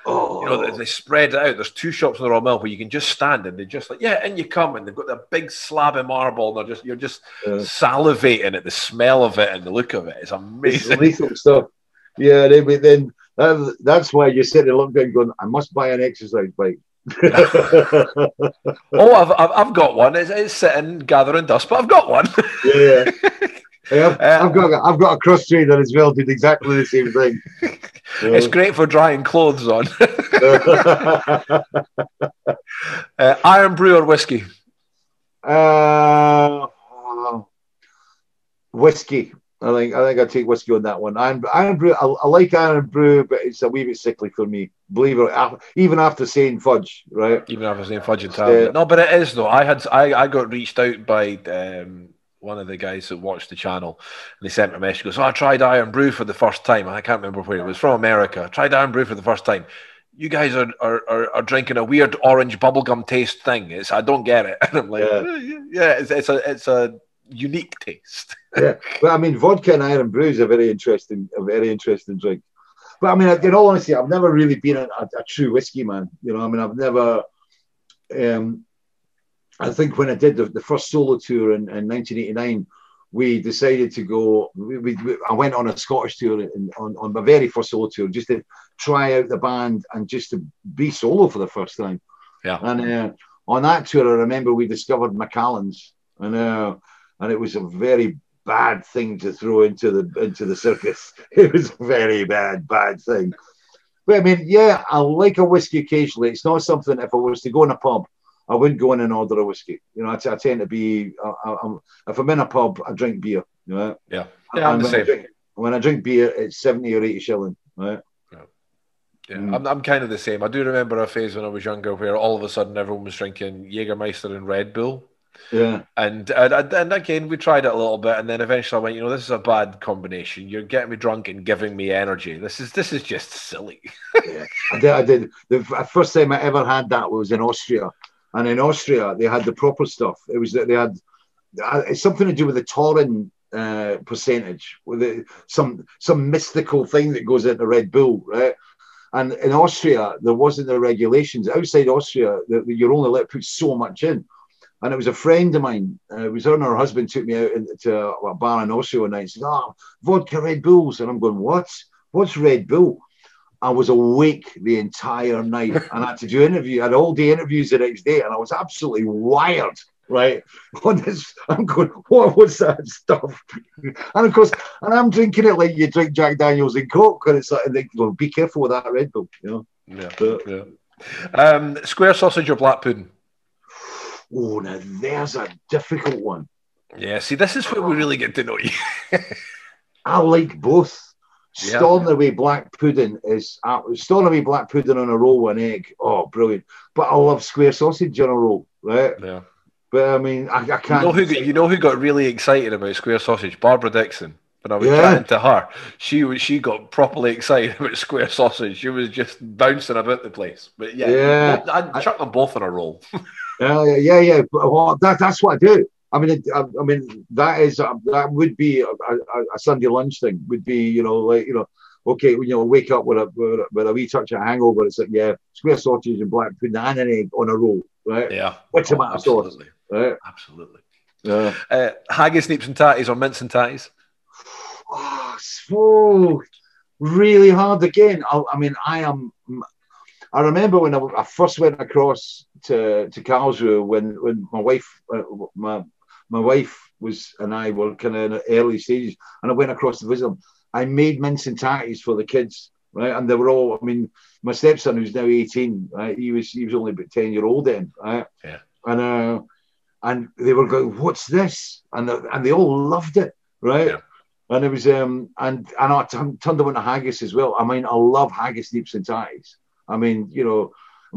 [SPEAKER 3] Oh. You know, they spread it out. There's two shops in the Rawwell where you can just stand and they're just like, in you come, and they've got that big slab of marble, and you're just salivating at the smell of it and the look of it. It's amazing.
[SPEAKER 2] It's lethal stuff. Yeah, then that's why you sit and look down going, I must buy an exercise bike.
[SPEAKER 3] I've got one. It's sitting gathering dust, but I've got one.
[SPEAKER 2] Yeah. I've got a cross trainer as well. Did exactly the same thing. Yeah.
[SPEAKER 3] It's great for drying clothes on. Iron brew or whiskey?
[SPEAKER 2] Whiskey. I think I'd take whiskey on that one. Iron brew. I like iron brew, but it's a wee bit sickly for me. Believe it, even after saying fudge, right?
[SPEAKER 3] Even after saying fudge and tablet. No, but it is though. I got reached out by one of the guys that watched the channel, and they sent me a message. Goes, I tried iron brew for the first time. I can't remember where it was, from America. I tried iron brew for the first time. You guys are drinking a weird orange bubblegum taste thing. I don't get it. And I'm like, it's a unique taste.
[SPEAKER 2] Yeah, but I mean, vodka and iron brew is a very interesting drink. But I mean, in all honesty, I've never really been a true whiskey man. You know, I mean, I've never. I think when I did the first solo tour in 1989, we decided to go. I went on a Scottish tour on my very first solo tour just to try out the band and just to be solo for the first time.
[SPEAKER 3] Yeah.
[SPEAKER 2] And on that tour, I remember we discovered Macallan's, and it was a very bad thing to throw into the circus. It was a very bad thing. But I mean, yeah, I like a whiskey occasionally. It's not something, if I was to go in a pub, I wouldn't go in and order a whiskey. You know, I tend to be, if I'm in a pub, I drink beer. You know?
[SPEAKER 3] Yeah, I'm the same.
[SPEAKER 2] When I drink beer, it's 70 or 80 shilling, right?
[SPEAKER 3] Yeah, I'm kind of the same. I do remember a phase when I was younger where all of a sudden everyone was drinking Jägermeister and Red Bull.
[SPEAKER 2] Yeah,
[SPEAKER 3] and again we tried it a little bit, and then eventually I went, you know, this is a bad combination. You're getting me drunk and giving me energy. This is just silly.
[SPEAKER 2] Yeah, I did. The first time I ever had that was in Austria, and in Austria they had the proper stuff. It was that they had it's something to do with the taurine percentage, with some mystical thing that goes into Red Bull, right? And in Austria, there wasn't the regulations. Outside Austria, you're only let put so much in. And it was a friend of mine. It was her and her husband took me out into a bar in Austria one night and said, "Oh, vodka Red Bulls." And I'm going, "What? What's Red Bull?" I was awake the entire night and I had to do interview. I had all day interviews the next day and I was absolutely wired, right? On this, I'm going, what was that stuff? And of course, and I'm drinking it like you drink Jack Daniels and Coke, and it's like, and they go, be careful with that Red Bull, you know?
[SPEAKER 3] Yeah.
[SPEAKER 2] But,
[SPEAKER 3] yeah. Square sausage or black pudding?
[SPEAKER 2] Oh, now there's a difficult one.
[SPEAKER 3] Yeah, see, this is where we really get to know you.
[SPEAKER 2] I like both.
[SPEAKER 3] Yeah.
[SPEAKER 2] Stornoway black pudding is Stornoway black pudding on a roll with an egg. Oh, brilliant! But I love square sausage on a roll, right?
[SPEAKER 3] Yeah.
[SPEAKER 2] But I mean, I can't.
[SPEAKER 3] You know who got really excited about square sausage? Barbara Dixon. When I was chatting to her, she got properly excited about square sausage. She was just bouncing about the place. But yeah. I'd chuck them both on a roll.
[SPEAKER 2] yeah. Well, that's what I do. I mean, that would be a Sunday lunch thing. Would be, okay, wake up with a wee touch of hangover. It's like, yeah, square sausage and black pudding and an egg on a roll, right?
[SPEAKER 3] Yeah,
[SPEAKER 2] with tomato sauce, right?
[SPEAKER 3] Absolutely.
[SPEAKER 2] Yeah.
[SPEAKER 3] Haggis, neeps and tatties or mince and tatties?
[SPEAKER 2] Oh, so really hard again. I remember when I first went across to Karlsruhe when my wife was and I were kind of in the early stages, and I went across to visit them. I made mince and tatties for the kids, right? And they were all. I mean, my stepson, who's now 18, right? He was only about 10-year-old then, right?
[SPEAKER 3] Yeah.
[SPEAKER 2] And they were going, "What's this?" And they all loved it, right? Yeah. And it was and I turned them into haggis as well. I mean, I love haggis, neeps and tatties. I mean,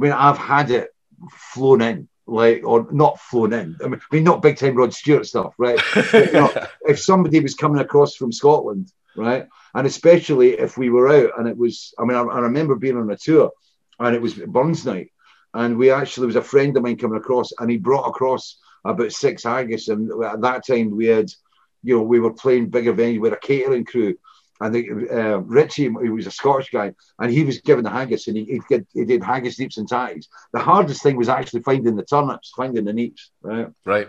[SPEAKER 2] I've had it flown in, or not flown in. I mean, not big time Rod Stewart stuff, right? But, if somebody was coming across from Scotland, right, and especially if we were out and it was, I remember being on a tour and it was Burns night, and there was a friend of mine coming across, and he brought across about 6 haggis, and at that time we had, we were playing bigger venues with a catering crew. And Richie, he was a Scottish guy, and he was given the haggis, and he did haggis, neeps, and tatties. The hardest thing was actually finding the turnips, finding the neeps, right?
[SPEAKER 3] Right.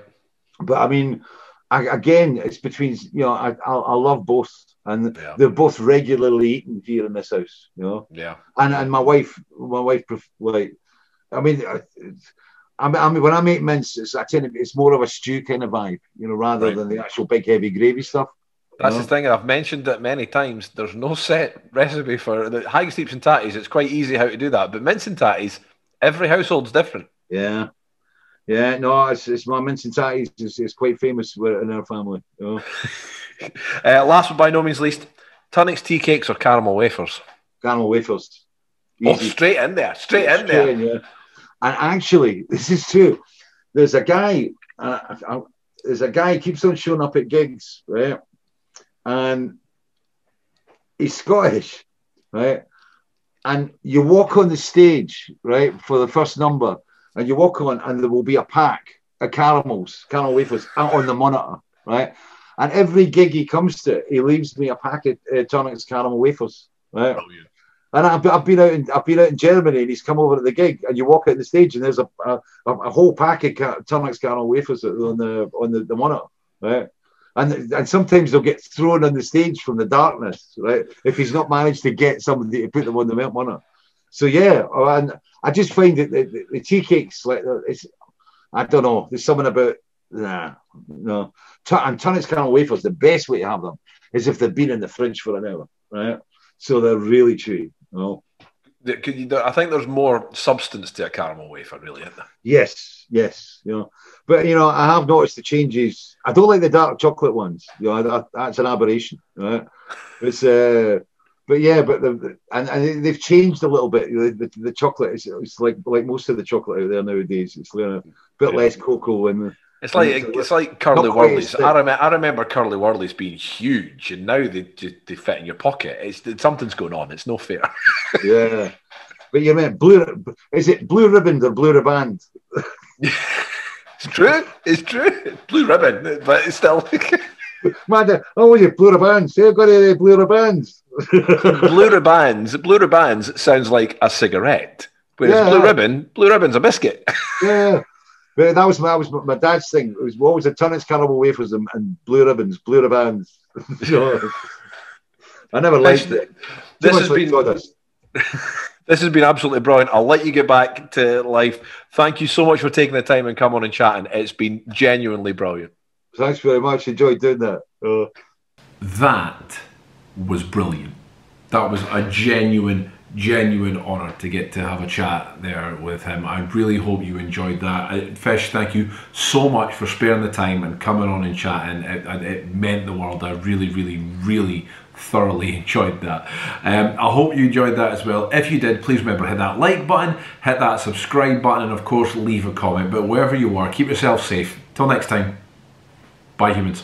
[SPEAKER 2] But I mean, again, it's between, I love both, and they're both regularly eaten here in this house,
[SPEAKER 3] Yeah.
[SPEAKER 2] And my wife, like, I mean, when I make mince, it's more of a stew kind of vibe, rather than the actual big heavy gravy stuff.
[SPEAKER 3] That's the thing. I've mentioned it many times. There's no set recipe for the haggis, neeps, and tatties. It's quite easy how to do that. But mince and tatties, every household's different.
[SPEAKER 2] Yeah. No, it's my mince and tatties is quite famous in our family.
[SPEAKER 3] Last but by no means least, Tonics, tea cakes, or caramel wafers?
[SPEAKER 2] Caramel wafers.
[SPEAKER 3] Easy. Oh, straight in there. Straight in there.
[SPEAKER 2] Yeah. And actually, this is true. There's a guy. He keeps on showing up at gigs, right? And he's Scottish, right? And you walk on the stage, right, for the first number, and you walk on, and there will be a pack of caramel wafers out on the monitor, right? And every gig he comes to, he leaves me a pack of Tonics caramel wafers, right? Oh, yeah. And I've been out in Germany, and he's come over to the gig, and you walk out the stage, and there's a whole pack of Tonics caramel wafers on the monitor, right? And sometimes they'll get thrown on the stage from the darkness, right? If he's not managed to get somebody to put them on the monitor. So yeah, and I just find that the tea cakes, like, I don't know, there's something about no. And Tonics caramel wafers, the best way to have them is if they've been in the fridge for an hour, right? So they're really chewy.
[SPEAKER 3] I think there's more substance to a caramel wafer, really, isn't there?
[SPEAKER 2] Yes. But I have noticed the changes. I don't like the dark chocolate ones. That's an aberration, right? It's and they've changed a little bit. The chocolate it's like most of the chocolate out there nowadays. It's a bit less cocoa and. It's
[SPEAKER 3] like Curly Wurlies. I remember Curly Wurlies being huge, and now they fit in your pocket. Something's going on. It's no fair.
[SPEAKER 2] Yeah, but you meant blue? Is it blue ribbon or blue riband?
[SPEAKER 3] It's true. It's blue ribbon, but it's still.
[SPEAKER 2] Man, oh, you blue ribbons. They've got any blue ribbons.
[SPEAKER 3] Blue ribbons sounds like a cigarette. Whereas blue ribbon's a biscuit.
[SPEAKER 2] Yeah. But that was my dad's thing. It was always the Tonics caramel wafers and blue ribbons. So, I never liked it.
[SPEAKER 3] This has been absolutely brilliant. I'll let you get back to life. Thank you so much for taking the time and coming on and chatting. It's been genuinely brilliant.
[SPEAKER 2] Thanks very much. Enjoyed doing that.
[SPEAKER 1] That was brilliant. That was a genuine honour to get to have a chat there with him. I really hope you enjoyed that. Fish, thank you so much for sparing the time and coming on and chatting. It meant the world. I really thoroughly enjoyed that. I hope you enjoyed that as well. If you did, please remember, hit that like button, hit that subscribe button, and of course leave a comment. But wherever you are, keep yourself safe. Till next time, bye humans.